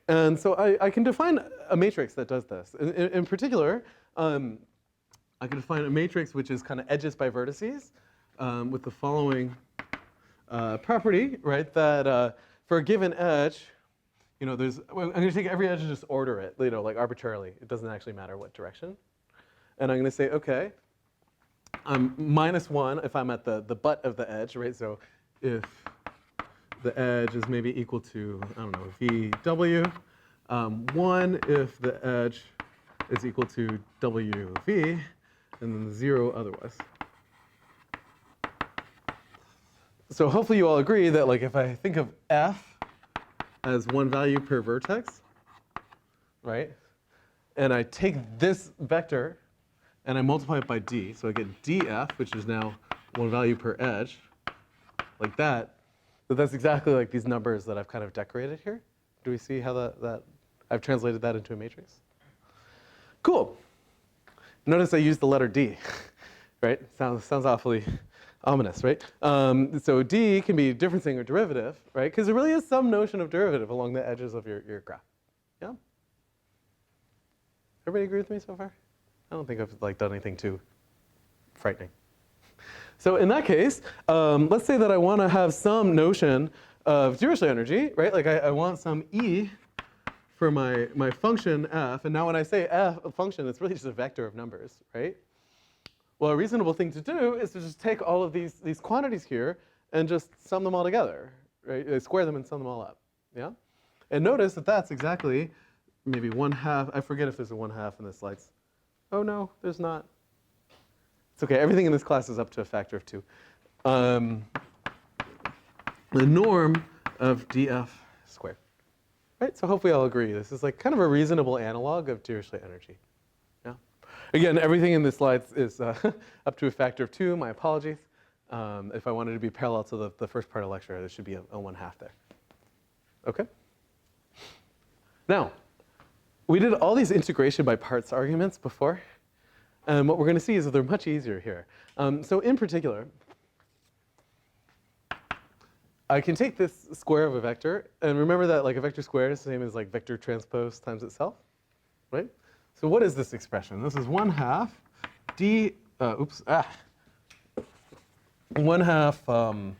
And so I can define a matrix that does this. In particular, I can define a matrix which is kind of edges by vertices with the following property, right? That for a given edge, I'm going to take every edge and just order it, like arbitrarily. It doesn't actually matter what direction. And I'm going to say, okay, -1 if I'm at the butt of the edge, right? So if the edge is maybe equal to, I don't know, VW. 1 if the edge is equal to WV, and then 0 otherwise. So hopefully you all agree that like if I think of F as one value per vertex, right? And I take this vector and I multiply it by D, so I get dF, which is now one value per edge, like that. So that's exactly like these numbers that I've kind of decorated here. Do we see how that I've translated that into a matrix? Cool. Notice I used the letter D, right? Sounds awfully ominous, right? So D can be differencing or derivative, right? Because there really is some notion of derivative along the edges of your graph. Yeah? Everybody agree with me so far? I don't think I've done anything too frightening. So in that case, let's say that I want to have some notion of Dirichlet energy, right? Like I want some E for my function f, and now when I say f, a function, it's really just a vector of numbers, right? Well, a reasonable thing to do is to just take all of these quantities here and just sum them all together, right? Square them and sum them all up, yeah? And notice that that's exactly maybe 1/2. I forget if there's a 1/2 in the slides. Oh no, there's not. It's okay. Everything in this class is up to a factor of 2. The norm of dF squared. Right? So hopefully I'll agree. This is like kind of a reasonable analog of Dirichlet energy. Yeah. Again, everything in the slides is up to a factor of 2. My apologies. If I wanted to be parallel to the first part of the lecture, there should be a 1/2 there. Okay? Now, we did all these integration by parts arguments before. And what we're going to see is that they're much easier here. So in particular, I can take this square of a vector, and remember that like a vector squared is the same as like vector transpose times itself, right? So what is this expression? This is 1/2 d, 1/2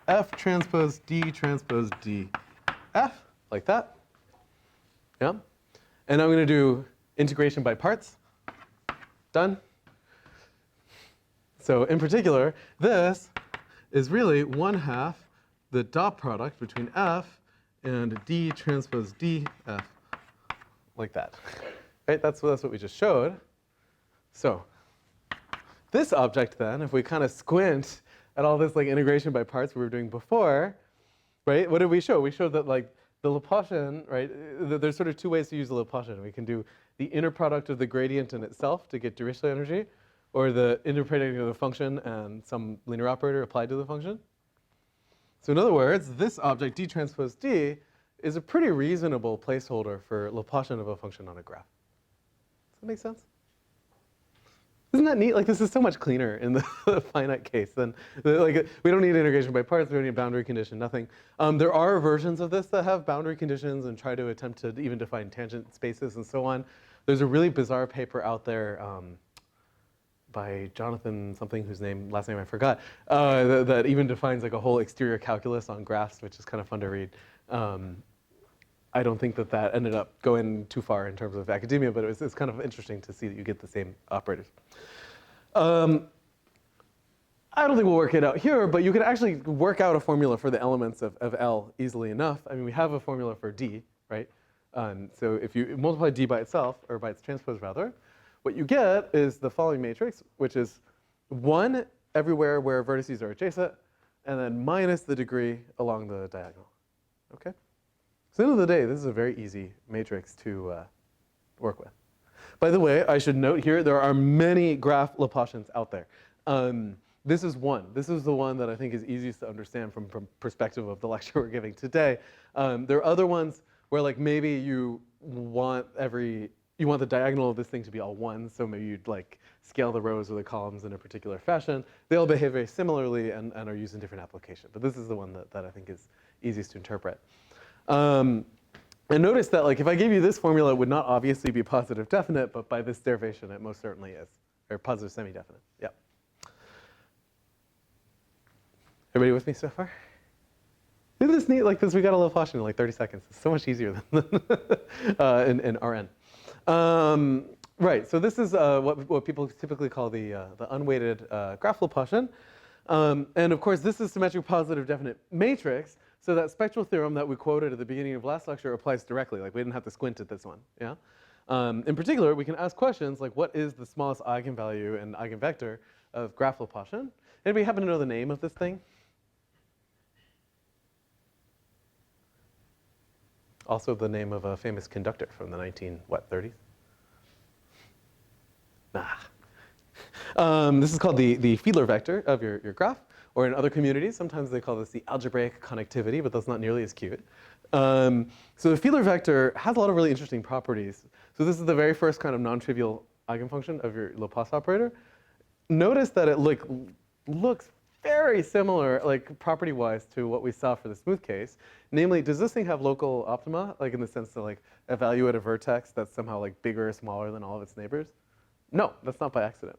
f transpose d transpose d f, like that. Yeah. And I'm going to do integration by parts. Done. So in particular, this is really 1/2 the dot product between f and d transpose df, like that. Right? That's what we just showed. So this object then, if we kind of squint at all this like integration by parts we were doing before, right? What did we show? We showed that like the Laplacian, right? There's sort of 2 ways to use the Laplacian. We can do the inner product of the gradient in itself to get Dirichlet energy, or the inner product of the function and some linear operator applied to the function. So in other words, this object d transpose d is a pretty reasonable placeholder for Laplacian of a function on a graph. Does that make sense? Isn't that neat? Like this is so much cleaner in the finite case than like we don't need integration by parts. We don't need boundary condition. Nothing. There are versions of this that have boundary conditions and try to attempt to even define tangent spaces and so on. There's a really bizarre paper out there by Jonathan something whose last name I forgot that even defines like a whole exterior calculus on graphs, which is kind of fun to read. I don't think that ended up going too far in terms of academia, but it's kind of interesting to see that you get the same operators. I don't think we'll work it out here, but you can actually work out a formula for the elements of L easily enough. I mean, we have a formula for D, right? So if you multiply D by itself, or by its transpose rather, what you get is the following matrix, which is 1 everywhere where vertices are adjacent, and then minus the degree along the diagonal. Okay? So at the end of the day, this is a very easy matrix to work with. By the way, I should note here, there are many graph Laplacians out there. This is one. This is the one that I think is easiest to understand from perspective of the lecture we're giving today. There are other ones where like maybe you want the diagonal of this thing to be all 1, so maybe you'd like scale the rows or the columns in a particular fashion. They all behave very similarly and are used in different applications. But this is the one that I think is easiest to interpret. And notice that like if I gave you this formula, it would not obviously be positive definite, but by this derivation, it most certainly is, or positive semi-definite. Yeah. Everybody with me so far? Isn't this neat? Like this, we got a Laplacian in like 30 seconds. It's so much easier than in Rn. Right. So this is what people typically call the unweighted graph Laplacian. And of course, this is symmetric positive definite matrix. So that spectral theorem that we quoted at the beginning of last lecture applies directly. Like we didn't have to squint at this one. Yeah. In particular, we can ask questions like, what is the smallest eigenvalue and eigenvector of graph Laplacian? Anybody happen to know the name of this thing? Also the name of a famous conductor from the 30s? Nah. This is called the Fiedler vector of your graph. Or in other communities, sometimes they call this the algebraic connectivity, but that's not nearly as cute. So the Fiedler vector has a lot of really interesting properties. So this is the very first kind of non-trivial eigenfunction of your Laplace operator. Notice that it looks very similar, like property-wise, to what we saw for the smooth case. Namely, does this thing have local optima, like in the sense to like evaluate a vertex that's somehow like bigger or smaller than all of its neighbors? No, that's not by accident.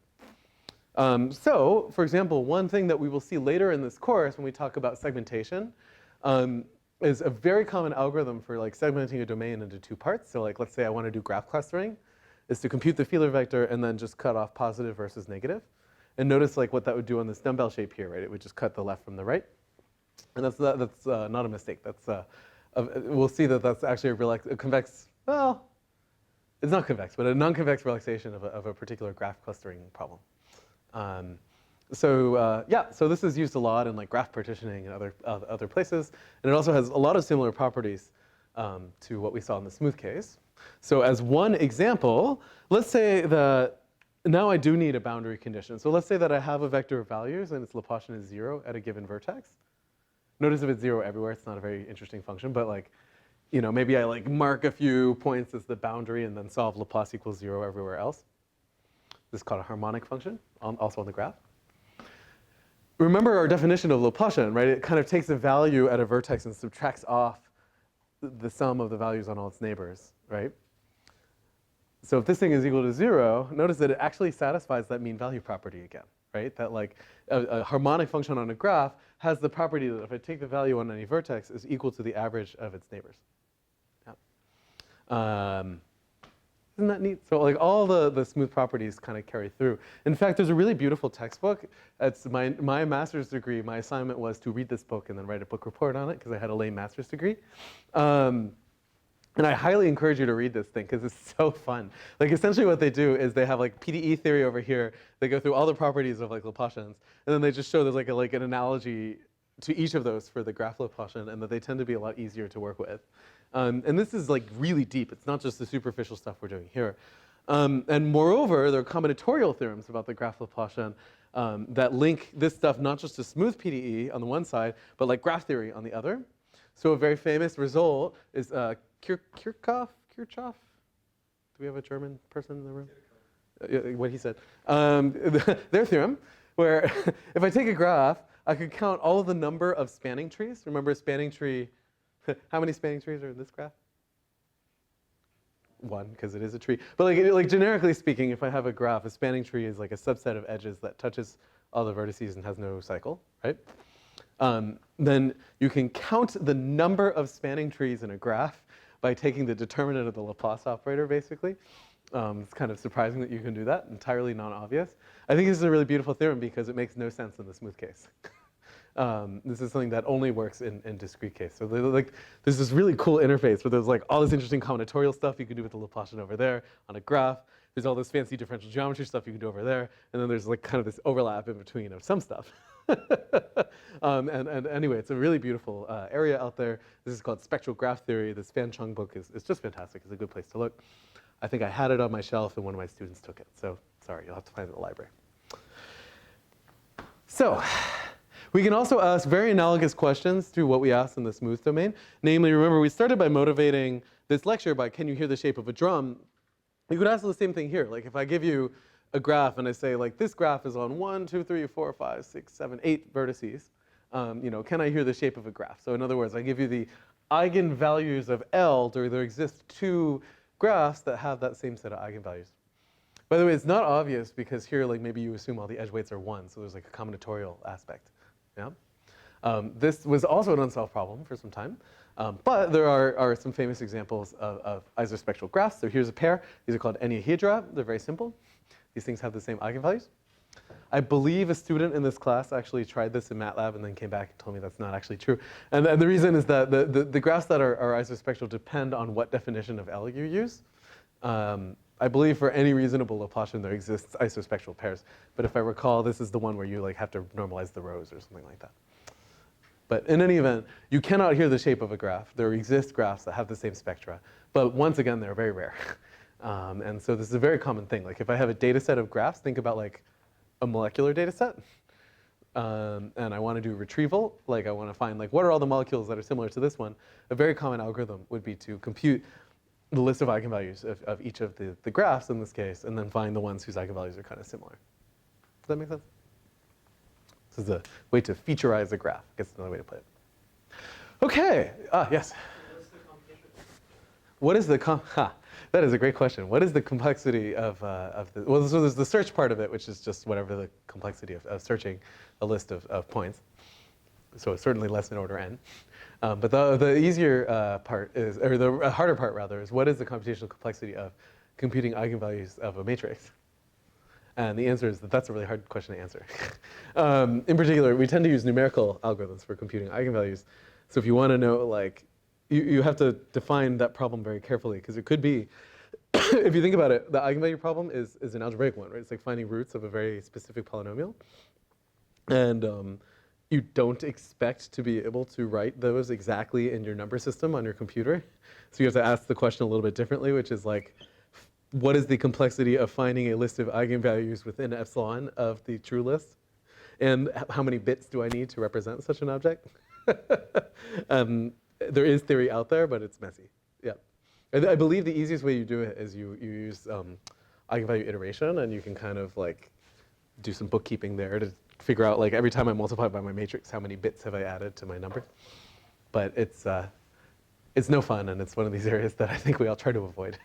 So, for example, one thing that we will see later in this course when we talk about segmentation is a very common algorithm for like segmenting a domain into 2 parts. So like, let's say I want to do graph clustering, is to compute the Fiedler vector and then just cut off positive versus negative. And notice like what that would do on this dumbbell shape here, right? It would just cut the left from the right. And that's not a mistake. That's we'll see that that's actually a convex, well, It's not convex, but a non-convex relaxation of a particular graph clustering problem. So this is used a lot in like graph partitioning and other places, and it also has a lot of similar properties to what we saw in the smooth case. So as one example, let's say that now I do need a boundary condition. So let's say that I have a vector of values and its Laplacian is 0 at a given vertex. Notice if it's 0 everywhere, it's not a very interesting function, but like, you know, maybe I like mark a few points as the boundary and then solve Laplace equals 0 everywhere else. This is called a harmonic function, also on the graph. Remember our definition of Laplacian, right? It kind of takes a value at a vertex and subtracts off the sum of the values on all its neighbors, right? So if this thing is equal to 0, notice that it actually satisfies that mean value property again, right? That like a harmonic function on a graph has the property that if I take the value on any vertex is equal to the average of its neighbors. Yeah. Isn't that neat? So like all the smooth properties kind of carry through. In fact, there's a really beautiful textbook. It's my master's degree. My assignment was to read this book and then write a book report on it because I had a lame master's degree. And I highly encourage you to read this thing because it's so fun. Like essentially what they do is they have like PDE theory over here. They go through all the properties of like Laplacians, and then they just show there's like an analogy to each of those for the graph Laplacian, and that they tend to be a lot easier to work with. And this is like really deep. It's not just the superficial stuff we're doing here. And moreover, there are combinatorial theorems about the graph Laplacian that link this stuff not just to smooth PDE on the one side, but like graph theory on the other. So a very famous result is Kirchhoff? Do we have a German person in the room? What he said. Their theorem, where if I take a graph, I could count all of the number of spanning trees. Remember a spanning tree, how many spanning trees are in this graph? One, because it is a tree. But like generically speaking, if I have a graph, a spanning tree is like a subset of edges that touches all the vertices and has no cycle, right? Then you can count the number of spanning trees in a graph by taking the determinant of the Laplace operator, basically. It's kind of surprising that you can do that, entirely non-obvious. I think this is a really beautiful theorem because it makes no sense in the smooth case. This is something that only works in discrete case. So there's this really cool interface where there's like all this interesting combinatorial stuff you can do with the Laplacian over there on a graph. There's all this fancy differential geometry stuff you can do over there. And then there's like kind of this overlap in between of some stuff. And anyway, it's a really beautiful area out there. This is called spectral graph theory. This Fan Chung book is just fantastic. It's a good place to look. I think I had it on my shelf and one of my students took it. So sorry, you'll have to find it in the library. So we can also ask very analogous questions to what we asked in the smooth domain. Namely, remember we started by motivating this lecture by can you hear the shape of a drum? You could ask the same thing here. Like if I give you a graph and I say like this graph is on 1, 2, 3, 4, 5, 6, 7, 8 vertices, can I hear the shape of a graph? So in other words, I give you the eigenvalues of L, there exist two graphs that have that same set of eigenvalues. By the way, it's not obvious because here like maybe you assume all the edge weights are 1, so there's like a combinatorial aspect. Yeah? This was also an unsolved problem for some time. But there are some famous examples of isospectral graphs. So here's a pair. These are called enneahedra. They're very simple. These things have the same eigenvalues. I believe a student in this class actually tried this in MATLAB and then came back and told me that's not actually true. And the reason is that the graphs that are isospectral depend on what definition of L you use. I believe for any reasonable Laplacian there exists isospectral pairs. But if I recall, this is the one where you like have to normalize the rows or something like that. But in any event, you cannot hear the shape of a graph. There exist graphs that have the same spectra. But once again, they're very rare. And so this is a very common thing. Like if I have a data set of graphs, think about like a molecular data set. And I want to do retrieval. Like I want to find like what are all the molecules that are similar to this one. A very common algorithm would be to compute the list of eigenvalues of each of the graphs in this case, and then find the ones whose eigenvalues are kind of similar. Does that make sense? This is a way to featureize a graph. I guess another way to put it. Okay. Yes. What is the that is a great question. What is the complexity of the? Well, so there's the search part of it, which is just whatever the complexity of searching a list of points. So it's certainly less than order n. But the easier part is, or the harder part rather, is what is the computational complexity of computing eigenvalues of a matrix? And the answer is that that's a really hard question to answer. In particular, we tend to use numerical algorithms for computing eigenvalues. So if you want to know, like, you have to define that problem very carefully, because it could be if you think about it, the eigenvalue problem is an algebraic one, right? It's like finding roots of a very specific polynomial. And you don't expect to be able to write those exactly in your number system on your computer. So you have to ask the question a little bit differently, which is like, what is the complexity of finding a list of eigenvalues within epsilon of the true list? And how many bits do I need to represent such an object? There is theory out there, but it's messy. Yeah. I believe the easiest way you do it is you use eigenvalue iteration, and you can kind of like do some bookkeeping there to figure out, like, every time I multiply by my matrix, how many bits have I added to my number. But it's no fun, and it's one of these areas that I think we all try to avoid.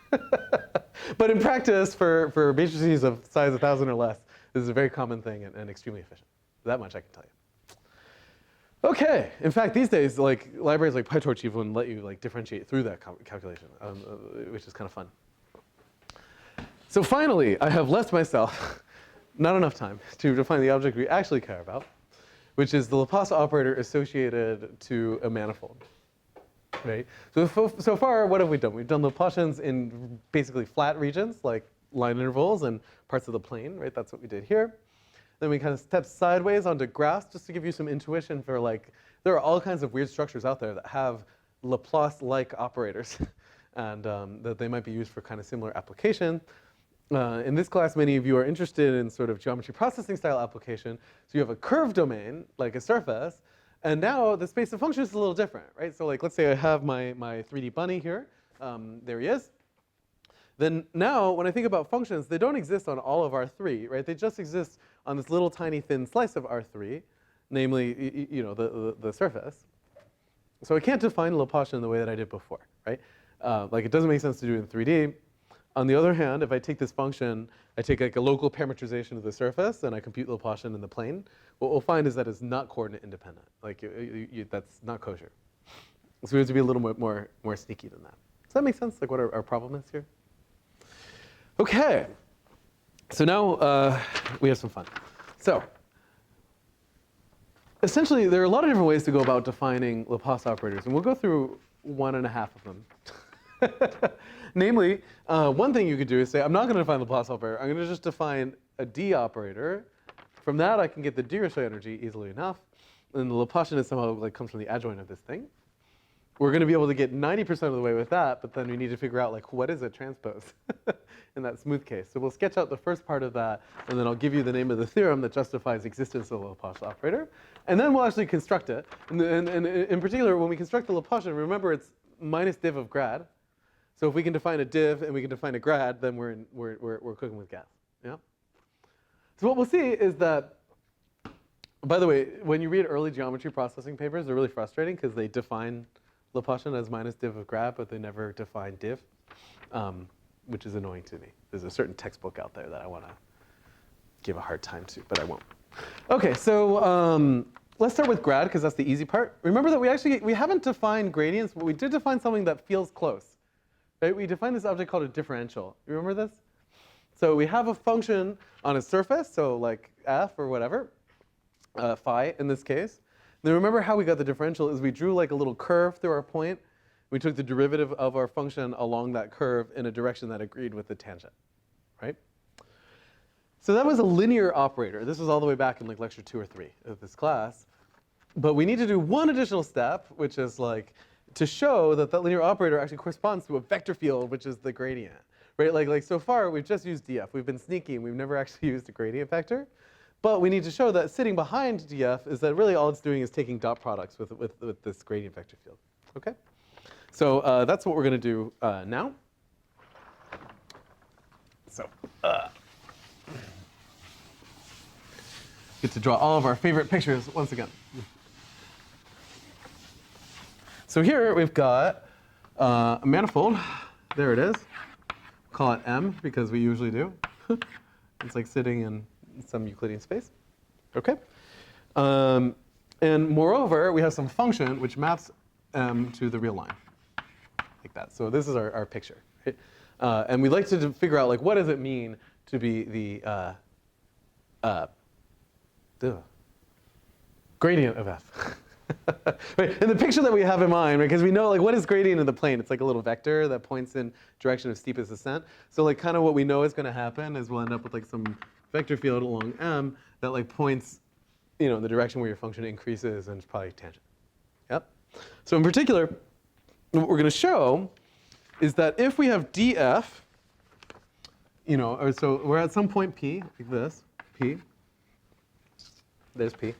But in practice, for matrices of size 1,000 or less, this is a very common thing and extremely efficient. That much I can tell you. Okay. In fact, these days, like libraries like PyTorch even let you like differentiate through that calculation, which is kind of fun. So finally, I have left myself not enough time to define the object we actually care about, which is the Laplace operator associated to a manifold. Right? So far, what have we done? We've done Laplacians in basically flat regions, like line intervals and parts of the plane, right? That's what we did here. Then we kind of stepped sideways onto graphs, just to give you some intuition for, like, there are all kinds of weird structures out there that have Laplace-like operators, and that they might be used for kind of similar application. In this class, many of you are interested in sort of geometry processing style application. So you have a curved domain, like a surface, and now the space of functions is a little different, right? So like, let's say I have my 3D bunny here. There he is. Then now, when I think about functions, they don't exist on all of R3, right? They just exist on this little tiny thin slice of R3, namely, you know, the surface. So I can't define Laplacian the way that I did before, right? Like, it doesn't make sense to do it in 3D. On the other hand, if I take this function, I take like a local parameterization of the surface, and I compute Laplacian in the plane, what we'll find is that it's not coordinate independent. Like, that's not kosher. So we have to be a little bit more sneaky than that. Does that make sense? Like, what our problem is here? Okay. So now we have some fun. So essentially, there are a lot of different ways to go about defining Laplace operators, and we'll go through 1.5 of them. Namely, one thing you could do is say, I'm not going to define the Laplace operator. I'm going to just define a D operator. From that, I can get the Dirichlet energy easily enough. And the Laplacian is somehow like comes from the adjoint of this thing. We're going to be able to get 90% of the way with that, but then we need to figure out, like, what is a transpose in that smooth case. So we'll sketch out the first part of that, and then I'll give you the name of the theorem that justifies existence of the Laplace operator. And then we'll actually construct it. And in particular, when we construct the Laplacian, remember it's minus div of grad. So if we can define a div and we can define a grad, then we're cooking with gas. Yeah. So what we'll see is that, by the way, when you read early geometry processing papers, they're really frustrating because they define Laplacian as minus div of grad, but they never define div, which is annoying to me. There's a certain textbook out there that I want to give a hard time to, but I won't. Okay, so let's start with grad because that's the easy part. Remember that we haven't defined gradients, but we did define something that feels close. Right? We defined this object called a differential. You remember this? So we have a function on a surface, so like f or whatever, phi in this case. Then remember how we got the differential is we drew like a little curve through our point. We took the derivative of our function along that curve in a direction that agreed with the tangent, right? So that was a linear operator. This was all the way back in like lecture 2 or 3 of this class. But we need to do one additional step, which is like to show that that linear operator actually corresponds to a vector field, which is the gradient, right? Like so far, we've just used df. We've been sneaky, and we've never actually used a gradient vector. But we need to show that sitting behind df is that really all it's doing is taking dot products with this gradient vector field. Okay? So that's what we're going to do now. So get to draw all of our favorite pictures once again. So here we've got a manifold. There it is. Call it M because we usually do. It's like sitting in some Euclidean space. Okay. And moreover, we have some function which maps M to the real line, like that. So this is our picture. Right? And we'd like to figure out, like, what does it mean to be the gradient of f. Right, in the picture that we have in mind, because we know, like, what is gradient in the plane? It's like a little vector that points in direction of steepest ascent. So, like, kind of what we know is going to happen is we'll end up with like some vector field along M that like points, in the direction where your function increases, and it's probably tangent. Yep. So in particular, what we're going to show is that if we have df, or so we're at some point p, like this, p. There's p.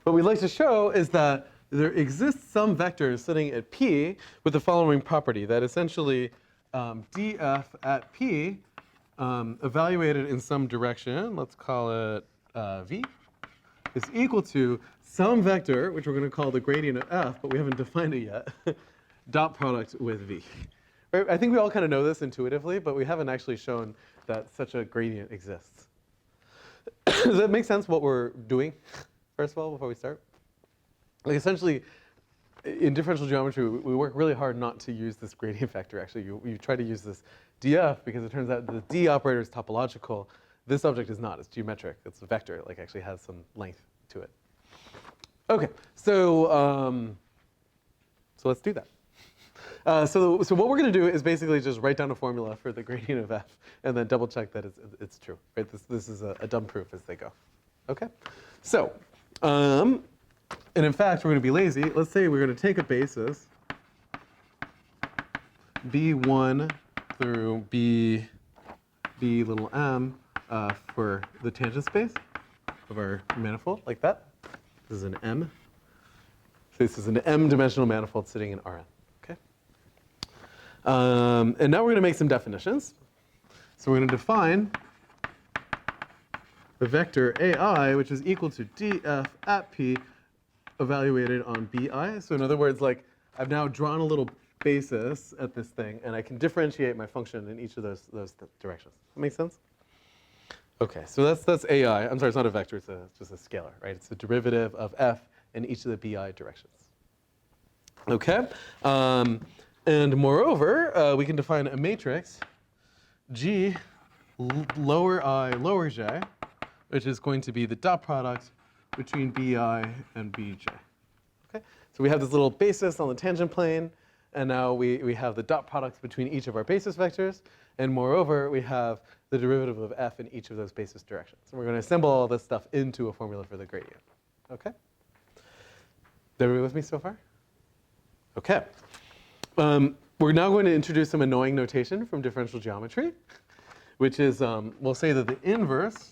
What we'd like to show is that there exists some vectors sitting at p with the following property, that essentially df at p evaluated in some direction, let's call it v, is equal to some vector, which we're going to call the gradient of f, but we haven't defined it yet, dot product with v. Right? I think we all kind of know this intuitively, but we haven't actually shown that such a gradient exists. Does that make sense what we're doing, first of all, before we start? Like essentially, in differential geometry, we work really hard not to use this gradient vector. Actually, you try to use this df because it turns out the d operator is topological. This object is not. It's geometric. It's a vector. It actually has some length to it. Okay, so let's do that. So what we're going to do is basically just write down a formula for the gradient of f, and then double check that it's true. Right? This is a dumb proof as they go. Okay, so and in fact we're going to be lazy. Let's say we're going to take a basis b1 through b little m for the tangent space of our manifold, like that. This is an M. This is an M-dimensional manifold sitting in Rn. Okay. And now we're going to make some definitions. So we're going to define the vector AI, which is equal to df at p evaluated on bi. So in other words, like I've now drawn a little basis at this thing, and I can differentiate my function in each of those directions. That make sense? Okay, so that's AI. I'm sorry, it's not a vector, it's just a scalar, right? It's the derivative of f in each of the bi directions. Okay, and moreover, we can define a matrix G lower I lower j, which is going to be the dot product between bi and bj. Okay, so we have this little basis on the tangent plane, and now we have the dot products between each of our basis vectors, and moreover, we have the derivative of f in each of those basis directions. And we're going to assemble all this stuff into a formula for the gradient. Okay? Is everybody with me so far? Okay. We're now going to introduce some annoying notation from differential geometry, which is, we'll say that the inverse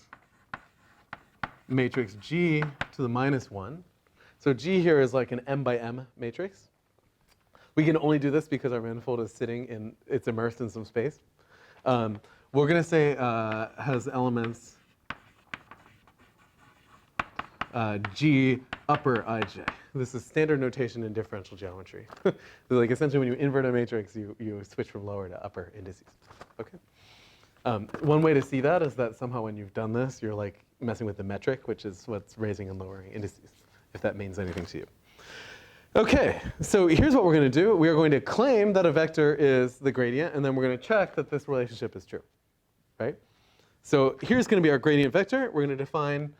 matrix G to the minus 1. So G here is like an m by m matrix. We can only do this because our manifold is it's immersed in some space. We're going to say has elements G upper ij. This is standard notation in differential geometry. So like essentially when you invert a matrix, you switch from lower to upper indices. Okay. One way to see that is that somehow when you've done this, you're like messing with the metric, which is what's raising and lowering indices, if that means anything to you. Okay, so here's what we're going to do. We are going to claim that a vector is the gradient, and then we're going to check that this relationship is true, right? So here's going to be our gradient vector. We're going to define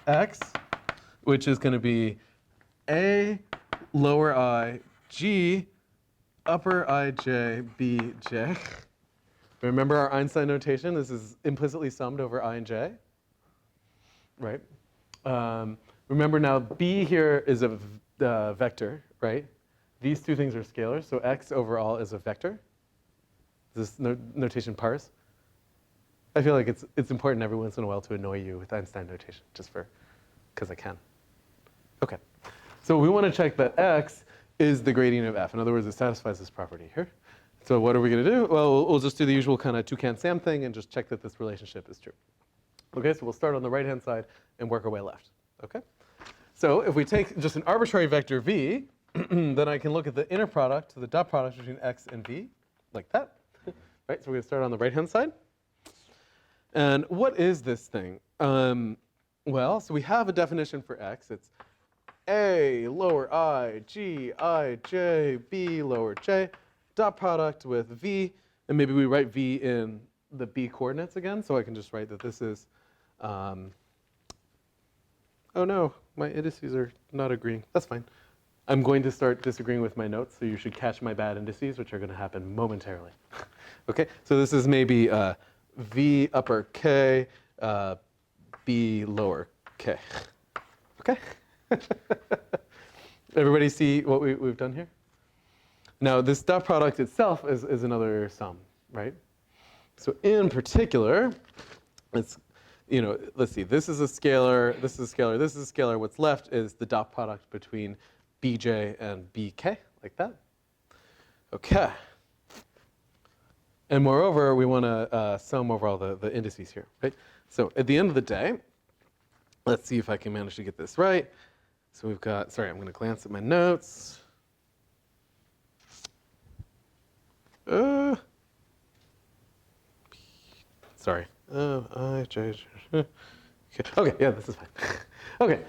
x, which is going to be a lower I g upper ij bj. Remember our Einstein notation? This is implicitly summed over I and j, right? Remember now, b here is a vector, right? These two things are scalars, so x overall is a vector. Is this notation parse? I feel like it's important every once in a while to annoy you with Einstein notation, just because I can. Okay, so we want to check that x is the gradient of f. In other words, it satisfies this property here. So what are we going to do? Well, we'll just do the usual kind of toucan-Sam thing and just check that this relationship is true. Okay, so we'll start on the right-hand side and work our way left. Okay, so if we take just an arbitrary vector v, then I can look at the inner product, the dot product between x and v, like that. Right, so we're going to start on the right-hand side. And what is this thing? Well, so we have a definition for x. It's a lower I, g, I, j, b lower j, dot product with v. And maybe we write v in the b coordinates again. So I can just write that this is Oh no, my indices are not agreeing. That's fine. I'm going to start disagreeing with my notes, so you should catch my bad indices, which are going to happen momentarily. Okay, so this is maybe V upper K, B lower K. Okay? Everybody see what we've done here? Now, this dot product itself is another sum, right? So in particular, let's see, this is a scalar, this is a scalar, this is a scalar. What's left is the dot product between bj and bk, like that. Okay. And moreover, we want to sum over all the indices here, right? So at the end of the day, let's see if I can manage to get this right. So we've got, sorry, I'm going to glance at my notes. Sorry. Okay, yeah, this is fine. Okay,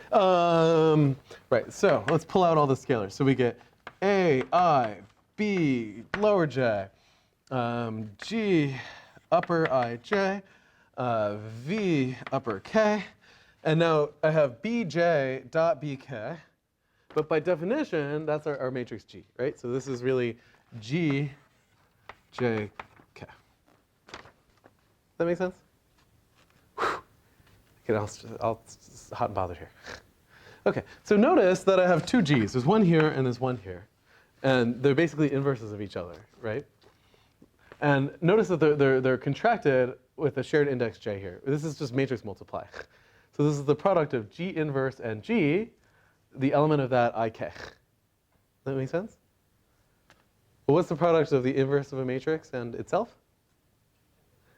right, so let's pull out all the scalars. So we get A, I, B, lower j, G, upper I, j, V, upper k, and now I have Bj dot Bk, but by definition, that's our matrix G, right? So this is really G, J, K. Does that make sense? Okay, I'll hot and bothered here. Okay, so notice that I have two G's. There's one here and there's one here. And they're basically inverses of each other, right? And notice that they're contracted with a shared index J here. This is just matrix multiply. So this is the product of G inverse and G, the element of that IK. Does that make sense? Well, what's the product of the inverse of a matrix and itself?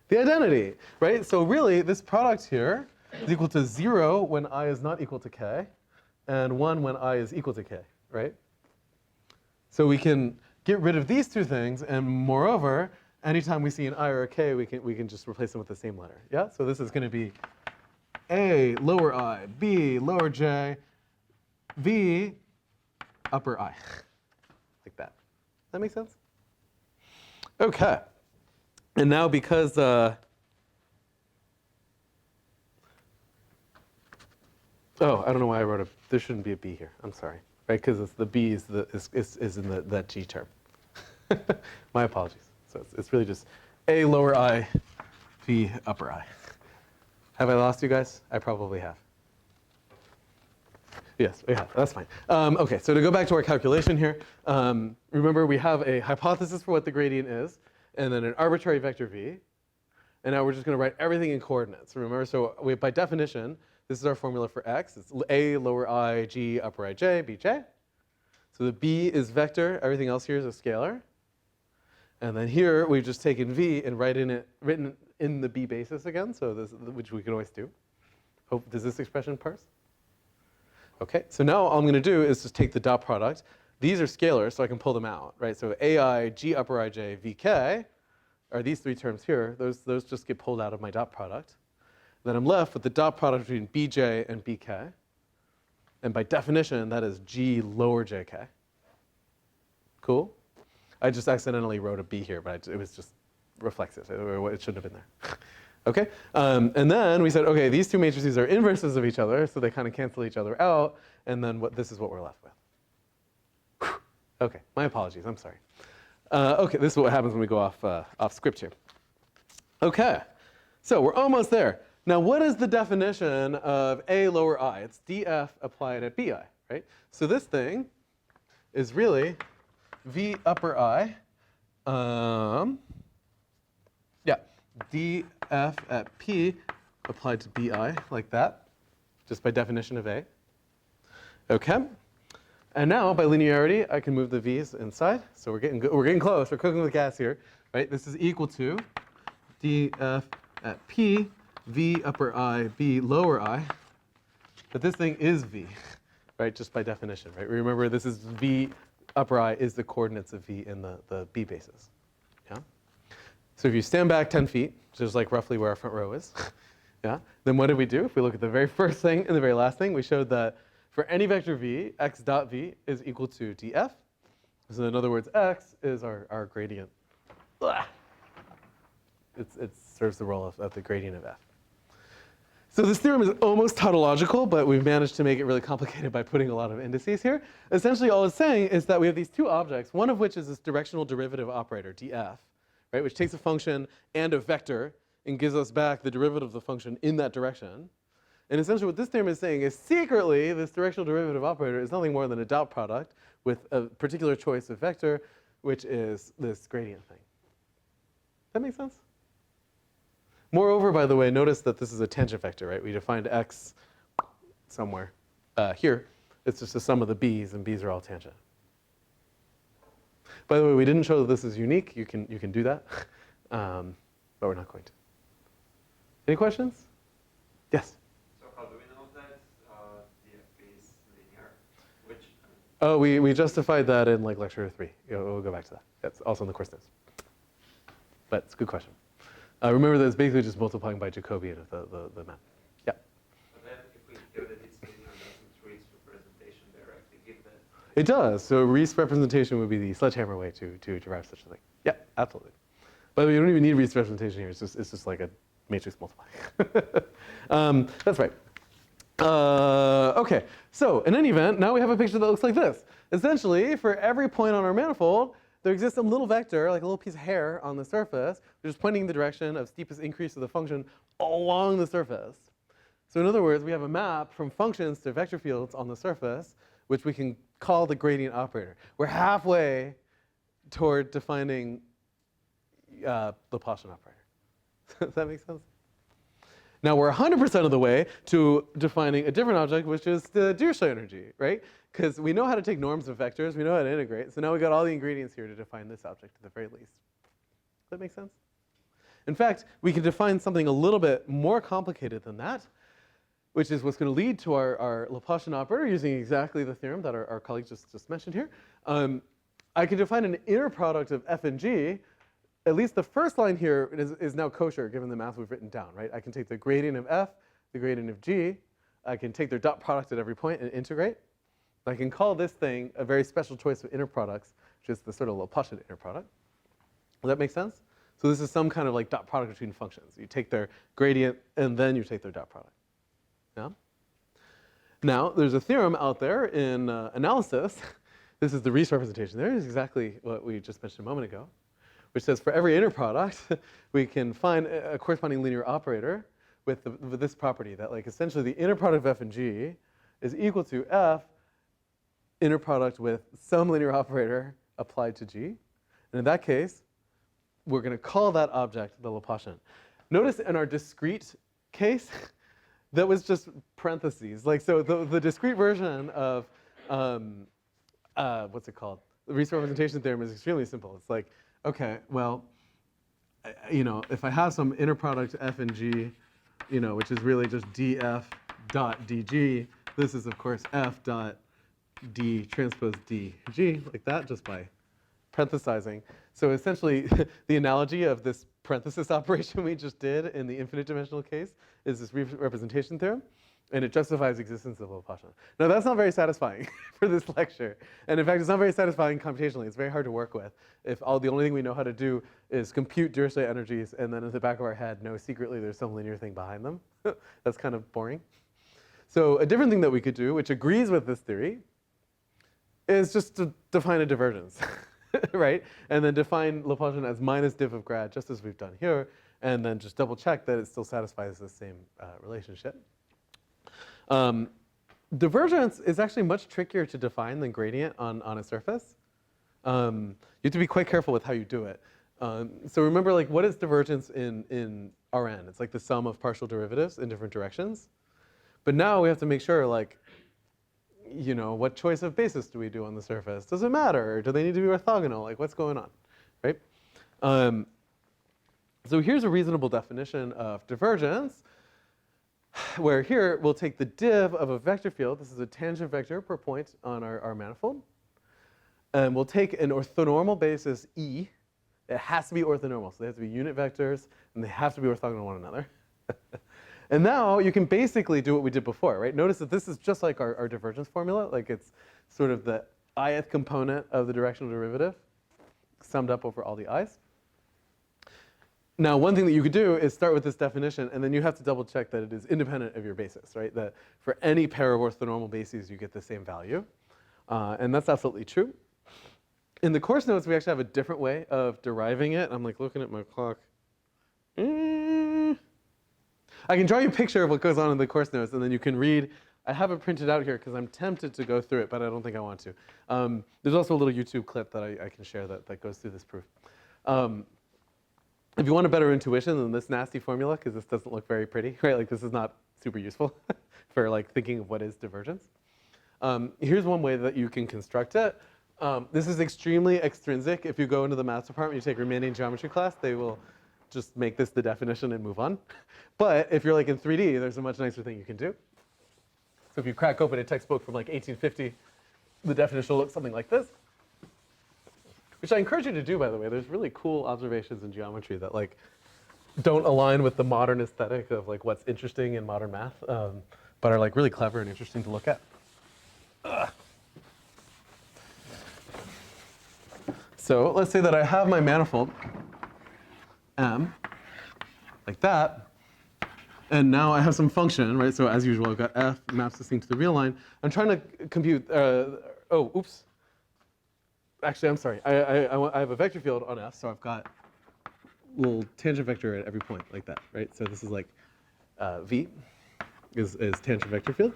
The identity, right? So really, this product here is equal to 0 when I is not equal to k, and 1 when I is equal to k, right? So we can get rid of these two things, and moreover, anytime we see an I or a k, we can just replace them with the same letter. Yeah? So this is going to be A lower I, B lower j, V upper I, like that. That make sense? Okay. And now because oh, I don't know why I wrote there shouldn't be a B here. I'm sorry, right? Because the B is in that G term. My apologies. So it's really just A lower I, V upper I. Have I lost you guys? I probably have. Yes, we have. That's fine. Okay, so to go back to our calculation here, remember we have a hypothesis for what the gradient is, and then an arbitrary vector v. And now we're just going to write everything in coordinates. Remember, so by definition, this is our formula for x. It's a lower I, g upper I, j, bj. So the b is vector. Everything else here is a scalar. And then here we've just taken v and written in the b basis again, so which we can always do. Does this expression parse? Okay, so now all I'm going to do is just take the dot product. These are scalars, so I can pull them out, right? So ai, g upper ij, vk are these three terms here. Those just get pulled out of my dot product. Then I'm left with the dot product between bj and bk. And by definition, that is g lower jk. Cool? I just accidentally wrote a b here, but it was just reflexive. It shouldn't have been there. Okay? And then we said, okay, these two matrices are inverses of each other, so they kind of cancel each other out. And then this is what we're left with. Okay, my apologies. I'm sorry. Okay, this is what happens when we go off script here. Okay, so we're almost there. Now, what is the definition of A lower I? It's df applied at bi, right? So this thing is really v upper I, yeah, df at p applied to bi, like that, just by definition of A. Okay. And now, by linearity, I can move the v's inside. So we're getting close. We're cooking with gas here, right? This is equal to df at p, v upper I, b lower I. But this thing is v, right? Just by definition, right? Remember, this is v upper I is the coordinates of v in the b basis. Yeah. So if you stand back 10 feet, which is like roughly where our front row is, yeah. Then what did we do? If we look at the very first thing and the very last thing, we showed that for any vector v, x dot v is equal to df. So in other words, x is our gradient. It serves the role of the gradient of f. So this theorem is almost tautological, but we've managed to make it really complicated by putting a lot of indices here. Essentially, all it's saying is that we have these two objects, one of which is this directional derivative operator, df, right, which takes a function and a vector and gives us back the derivative of the function in that direction. And essentially what this theorem is saying is secretly this directional derivative operator is nothing more than a dot product with a particular choice of vector, which is this gradient thing. That makes sense? Moreover, by the way, notice that this is a tangent vector, right? We defined x somewhere here. It's just the sum of the b's, and b's are all tangent. By the way, we didn't show that this is unique. You can do that, but we're not going to. Any questions? Yes? So how do we know that DFP is linear? Which? Oh, we justified that in like lecture 3. We'll go back to that. That's also in the course notes. But it's a good question. Remember that it's basically just multiplying by Jacobian of the map. Yeah. But then if we give that it's linear, doesn't Rees representation directly give that? It does. So Rees representation would be the sledgehammer way to derive such a thing. Yeah, absolutely. By the way, you don't even need Rees representation here. It's just like a matrix multiplying. That's right. Okay, so in any event, now we have a picture that looks like this. Essentially, for every point on our manifold, there exists a little vector, like a little piece of hair on the surface, which is pointing in the direction of steepest increase of the function along the surface. So in other words, we have a map from functions to vector fields on the surface, which we can call the gradient operator. We're halfway toward defining Laplacian operator. Does that make sense? Now we're 100% of the way to defining a different object, which is the Dirichlet energy, right? Because we know how to take norms of vectors, we know how to integrate, so now we've got all the ingredients here to define this object at the very least. Does that make sense? In fact, we can define something a little bit more complicated than that, which is what's going to lead to our Laplacian operator using exactly the theorem that our colleague just mentioned here. I can define an inner product of f and g. At least the first line here is now kosher given the math we've written down, right? I can take the gradient of f, the gradient of g. I can take their dot product at every point and integrate. I can call this thing a very special choice of inner products, which is the sort of Laplacian inner product. Does that make sense? So this is some kind of like dot product between functions. You take their gradient and then you take their dot product. Yeah? Now, there's a theorem out there in analysis. This is the Rees representation. There is exactly what we just mentioned a moment ago, which says for every inner product, we can find a corresponding linear operator with this property that like essentially the inner product of f and g is equal to f inner product with some linear operator applied to g. And in that case, we're going to call that object the Laplacian. Notice in our discrete case, that was just parentheses. Like, so the discrete version of, what's it called? The Rees representation theorem is extremely simple. It's like, okay, well, if I have some inner product f and g, which is really just df dot dg, this is of course f dot d transpose dg, like that, just by parenthesizing. So essentially, the analogy of this parenthesis operation we just did in the infinite dimensional case is this representation theorem, and it justifies existence of Laplacian. Now that's not very satisfying for this lecture, and in fact it's not very satisfying computationally. It's very hard to work with if the only thing we know how to do is compute Dirichlet energies and then in the back of our head know secretly there's some linear thing behind them. That's kind of boring. So a different thing that we could do, which agrees with this theory, is just to define a divergence. Right? And then define Laplacian as minus div of grad, just as we've done here, and then just double check that it still satisfies the same relationship. Divergence is actually much trickier to define than gradient on a surface. You have to be quite careful with how you do it. So remember, like, what is divergence in Rn? It's like the sum of partial derivatives in different directions. But now we have to make sure, like, what choice of basis do we do on the surface? Does it matter? Do they need to be orthogonal? Like, what's going on, right? So here's a reasonable definition of divergence, where here we'll take the div of a vector field. This is a tangent vector per point on our manifold. And we'll take an orthonormal basis E. It has to be orthonormal, so they have to be unit vectors, and they have to be orthogonal to one another. And now you can basically do what we did before, right? Notice that this is just like our divergence formula. Like, it's sort of the ith component of the directional derivative summed up over all the i's. Now, one thing that you could do is start with this definition, and then you have to double check that it is independent of your basis, right? That for any pair of orthonormal bases, you get the same value. And that's absolutely true. In the course notes, we actually have a different way of deriving it. I'm like looking at my clock. I can draw you a picture of what goes on in the course notes, and then you can read. I have it printed out here because I'm tempted to go through it, but I don't think I want to. There's also a little YouTube clip that I can share that goes through this proof. If you want a better intuition than this nasty formula, because this doesn't look very pretty, right? Like this is not super useful for like thinking of what is divergence. Here's one way that you can construct it. This is extremely extrinsic. If you go into the maths department, you take remaining geometry class, they will just make this the definition and move on. But if you're like in 3D, there's a much nicer thing you can do. So if you crack open a textbook from like 1850, the definition will look something like this. Which I encourage you to do, by the way. There's really cool observations in geometry that like don't align with the modern aesthetic of like what's interesting in modern math, but are like really clever and interesting to look at. So let's say that I have my manifold M, like that, and now I have some function, right? So as usual, I've got f maps this thing to the real line. I'm trying to compute. Oops. Actually, I'm sorry. I have a vector field on F, so I've got a little tangent vector at every point, like that, right? So this is like V is tangent vector field.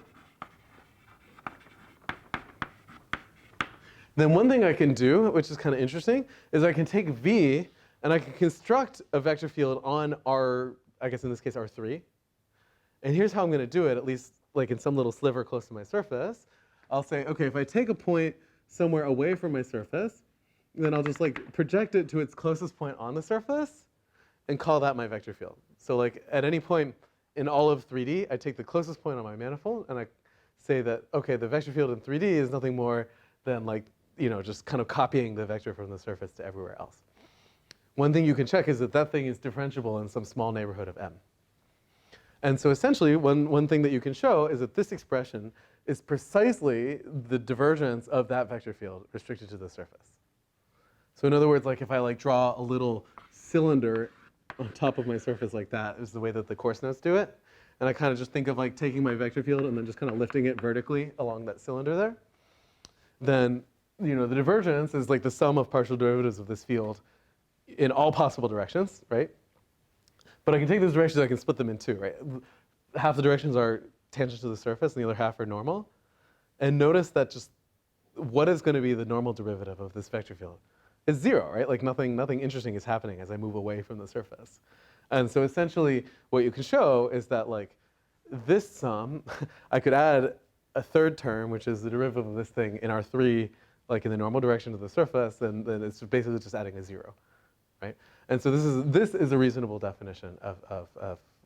Then one thing I can do, which is kind of interesting, is I can take V and I can construct a vector field on R, I guess in this case R3. And here's how I'm going to do it, at least like in some little sliver close to my surface. I'll say, okay, if I take a point somewhere away from my surface, then I'll just like project it to its closest point on the surface and call that my vector field. So like at any point in all of 3D, I take the closest point on my manifold and I say that, okay, the vector field in 3D is nothing more than like, you know, just kind of copying the vector from the surface to everywhere else. One thing you can check is that that thing is differentiable in some small neighborhood of M. And so essentially, one thing that you can show is that this expression is precisely the divergence of that vector field restricted to the surface. So in other words, like if I like draw a little cylinder on top of my surface like that is the way that the course notes do it. And I kind of just think of like taking my vector field and then just kind of lifting it vertically along that cylinder there. Then, you know, the divergence is like the sum of partial derivatives of this field in all possible directions, right? But I can take those directions, I can split them in two, right? Half the directions are tangent to the surface and the other half are normal. And notice that just what is going to be the normal derivative of this vector field is zero, right? Like nothing interesting is happening as I move away from the surface. And so essentially what you can show is that like this sum, I could add a third term, which is the derivative of this thing in R3, like in the normal direction of the surface, and then it's basically just adding a zero, right? And so this is a reasonable definition of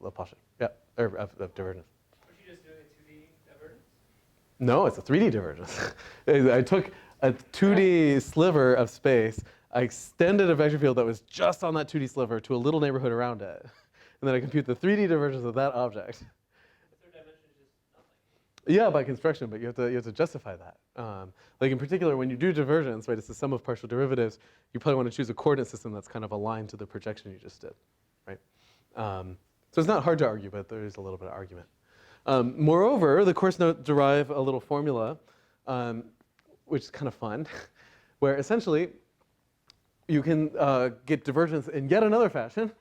Laplacian, yeah, or of divergence. Aren't you just doing a 2D divergence? No, it's a 3D divergence. I took a 2D sliver of space, I extended a vector field that was just on that 2D sliver to a little neighborhood around it, and then I compute the 3D divergence of that object. The third dimension is just nothing. Yeah, by construction, but you have to justify that. Like in particular, when you do divergence, right, it's the sum of partial derivatives. You probably want to choose a coordinate system that's kind of aligned to the projection you just did, right? So it's not hard to argue, but there is a little bit of argument. Moreover, the course notes derive a little formula, which is kind of fun, where essentially you can get divergence in yet another fashion,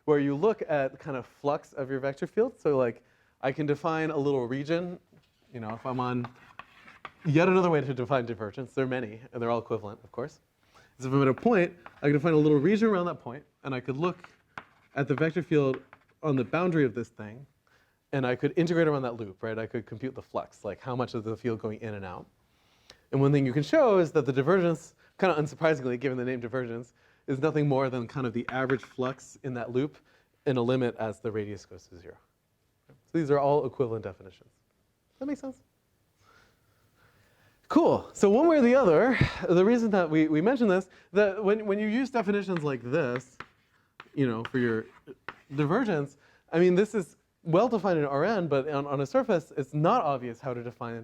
where you look at kind of flux of your vector field. So like I can define a little region, you know, if I'm on yet another way to define divergence. There are many, and they're all equivalent, of course. So if I'm at a point, I can define a little region around that point, and I could look at the vector field on the boundary of this thing, and I could integrate around that loop, right? I could compute the flux, like how much of the field going in and out. And one thing you can show is that the divergence, kind of unsurprisingly, given the name divergence, is nothing more than kind of the average flux in that loop in a limit as the radius goes to 0. So these are all equivalent definitions. Does that make sense? Cool. So one way or the other, the reason that we mention this, that when you use definitions like this, you know, for your divergence, I mean, this is well defined in Rn, but on a surface, it's not obvious how to define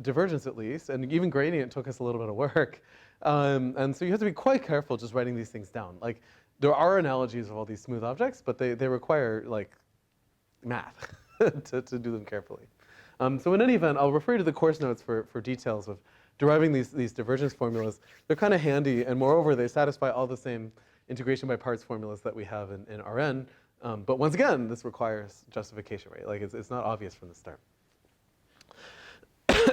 divergence at least, and even gradient took us a little bit of work. And so you have to be quite careful just writing these things down. Like, there are analogies of all these smooth objects, but they require like math to do them carefully. So in any event, I'll refer you to the course notes for details of deriving these divergence formulas. They're kind of handy, and moreover, they satisfy all the same integration by parts formulas that we have in Rn. But once again, this requires justification, right? Like it's not obvious from the start.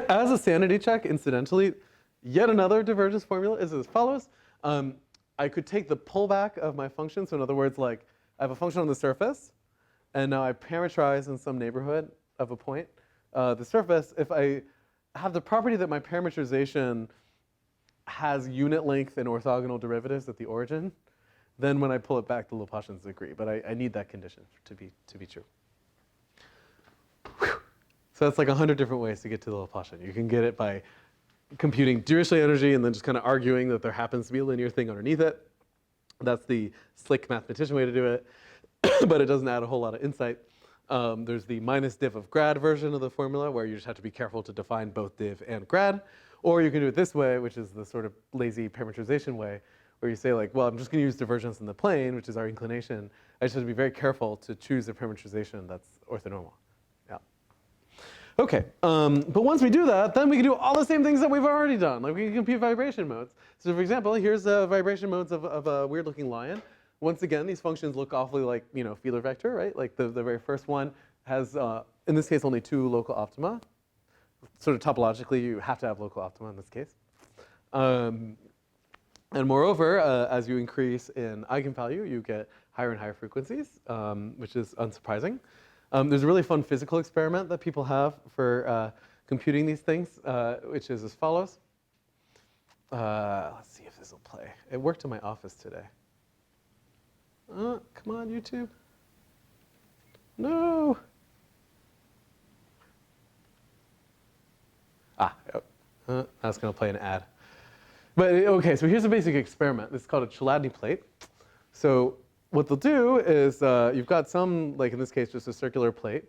As a sanity check, incidentally, yet another divergence formula is as follows. I could take the pullback of my function. So in other words, like I have a function on the surface, and now I parameterize in some neighborhood of a point. The surface, if I have the property that my parameterization has unit length and orthogonal derivatives at the origin, then when I pull it back, the Laplacians agree. But I need that condition to be true. Whew. So that's like 100 different ways to get to the Laplacian. You can get it by computing Dirichlet energy and then just kind of arguing that there happens to be a linear thing underneath it. That's the slick mathematician way to do it, but it doesn't add a whole lot of insight. There's the minus div of grad version of the formula, where you just have to be careful to define both div and grad. Or you can do it this way, which is the sort of lazy parameterization way, where you say like, well, I'm just going to use divergence in the plane, which is our inclination. I just have to be very careful to choose a parameterization that's orthonormal. Yeah. Okay, but once we do that, then we can do all the same things that we've already done. Like we can compute vibration modes. So for example, here's vibration modes of a weird-looking lion. Once again, these functions look awfully like, feeler vector, right? Like the very first one has, in this case, only 2 local optima. Sort of topologically, you have to have local optima in this case. And moreover, as you increase in eigenvalue, you get higher and higher frequencies, which is unsurprising. There's a really fun physical experiment that people have for computing these things, which is as follows. Let's see if this will play. It worked in my office today. Come on, YouTube. No. That's going to play an ad. But okay, so here's a basic experiment. This is called a Chladni plate. So what they'll do is you've got some, like in this case, just a circular plate,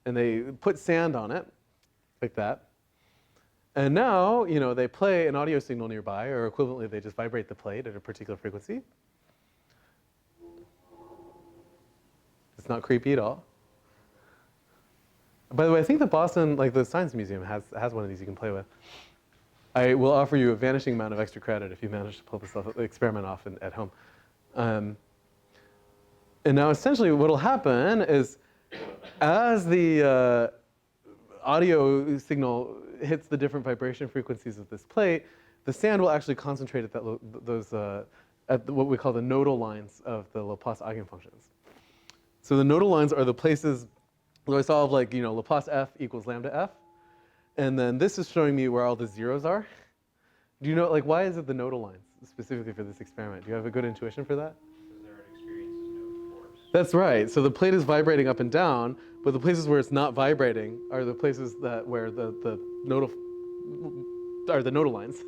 and they put sand on it, like that. And now, they play an audio signal nearby, or equivalently, they just vibrate the plate at a particular frequency. It's not creepy at all. By the way, I think the Boston, like the Science Museum, has one of these you can play with. I will offer you a vanishing amount of extra credit if you manage to pull this experiment off at home. And now, essentially, what will happen is, as the audio signal hits the different vibration frequencies of this plate, the sand will actually concentrate at at what we call the nodal lines of the Laplace eigenfunctions. So the nodal lines are the places where I solve like, Laplace f equals lambda f. And then this is showing me where all the zeros are. Do you know, like, why is it the nodal lines specifically for this experiment? Do you have a good intuition for that? Because there experiences no force. That's right. So the plate is vibrating up and down, but the places where it's not vibrating are the places where the nodal lines.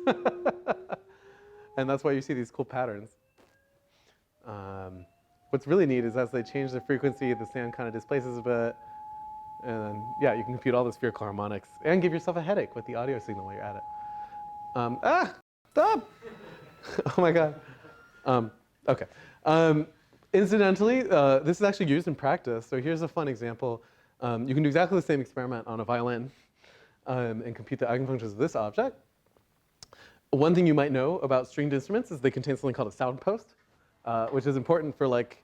And that's why you see these cool patterns. What's really neat is as they change the frequency, the sand kind of displaces a bit. And then, yeah, you can compute all the spherical harmonics and give yourself a headache with the audio signal while you're at it. Stop! Oh my God. Okay. Incidentally, this is actually used in practice. So here's a fun example. You can do exactly the same experiment on a violin and compute the eigenfunctions of this object. One thing you might know about stringed instruments is they contain something called a sound post, which is important for like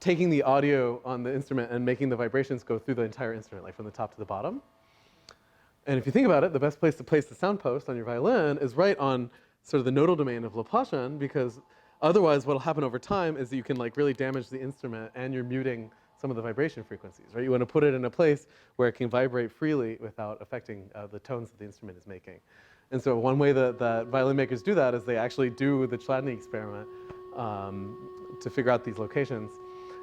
taking the audio on the instrument and making the vibrations go through the entire instrument, like from the top to the bottom. And if you think about it, the best place to place the sound post on your violin is right on sort of the nodal domain of Laplacian, because otherwise what will happen over time is that you can like really damage the instrument and you're muting some of the vibration frequencies, right? You want to put it in a place where it can vibrate freely without affecting the tones that the instrument is making. And so one way that violin makers do that is they actually do the Chladni experiment to figure out these locations.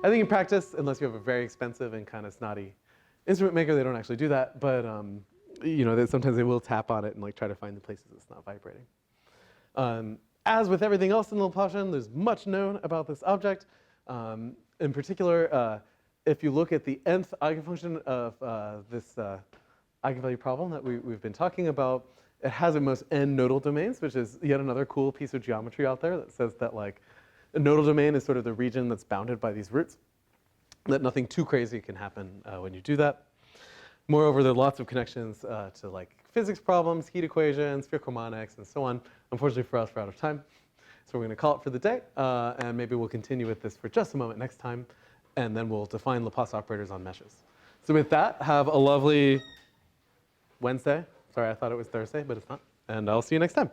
I think in practice, unless you have a very expensive and kind of snotty instrument maker, they don't actually do that. But sometimes they will tap on it and like try to find the places it's not vibrating. As with everything else in the Laplacian, there's much known about this object. In particular, if you look at the nth eigenfunction of this eigenvalue problem that we've been talking about, it has at most n nodal domains, which is yet another cool piece of geometry out there that says that like A nodal domain is sort of the region that's bounded by these roots, that nothing too crazy can happen when you do that. Moreover, there are lots of connections to like physics problems, heat equations, spherical harmonics, and so on. Unfortunately for us, we're out of time. So we're going to call it for the day, and maybe we'll continue with this for just a moment next time, and then we'll define Laplace operators on meshes. So with that, have a lovely Wednesday. Sorry, I thought it was Thursday, but it's not. And I'll see you next time.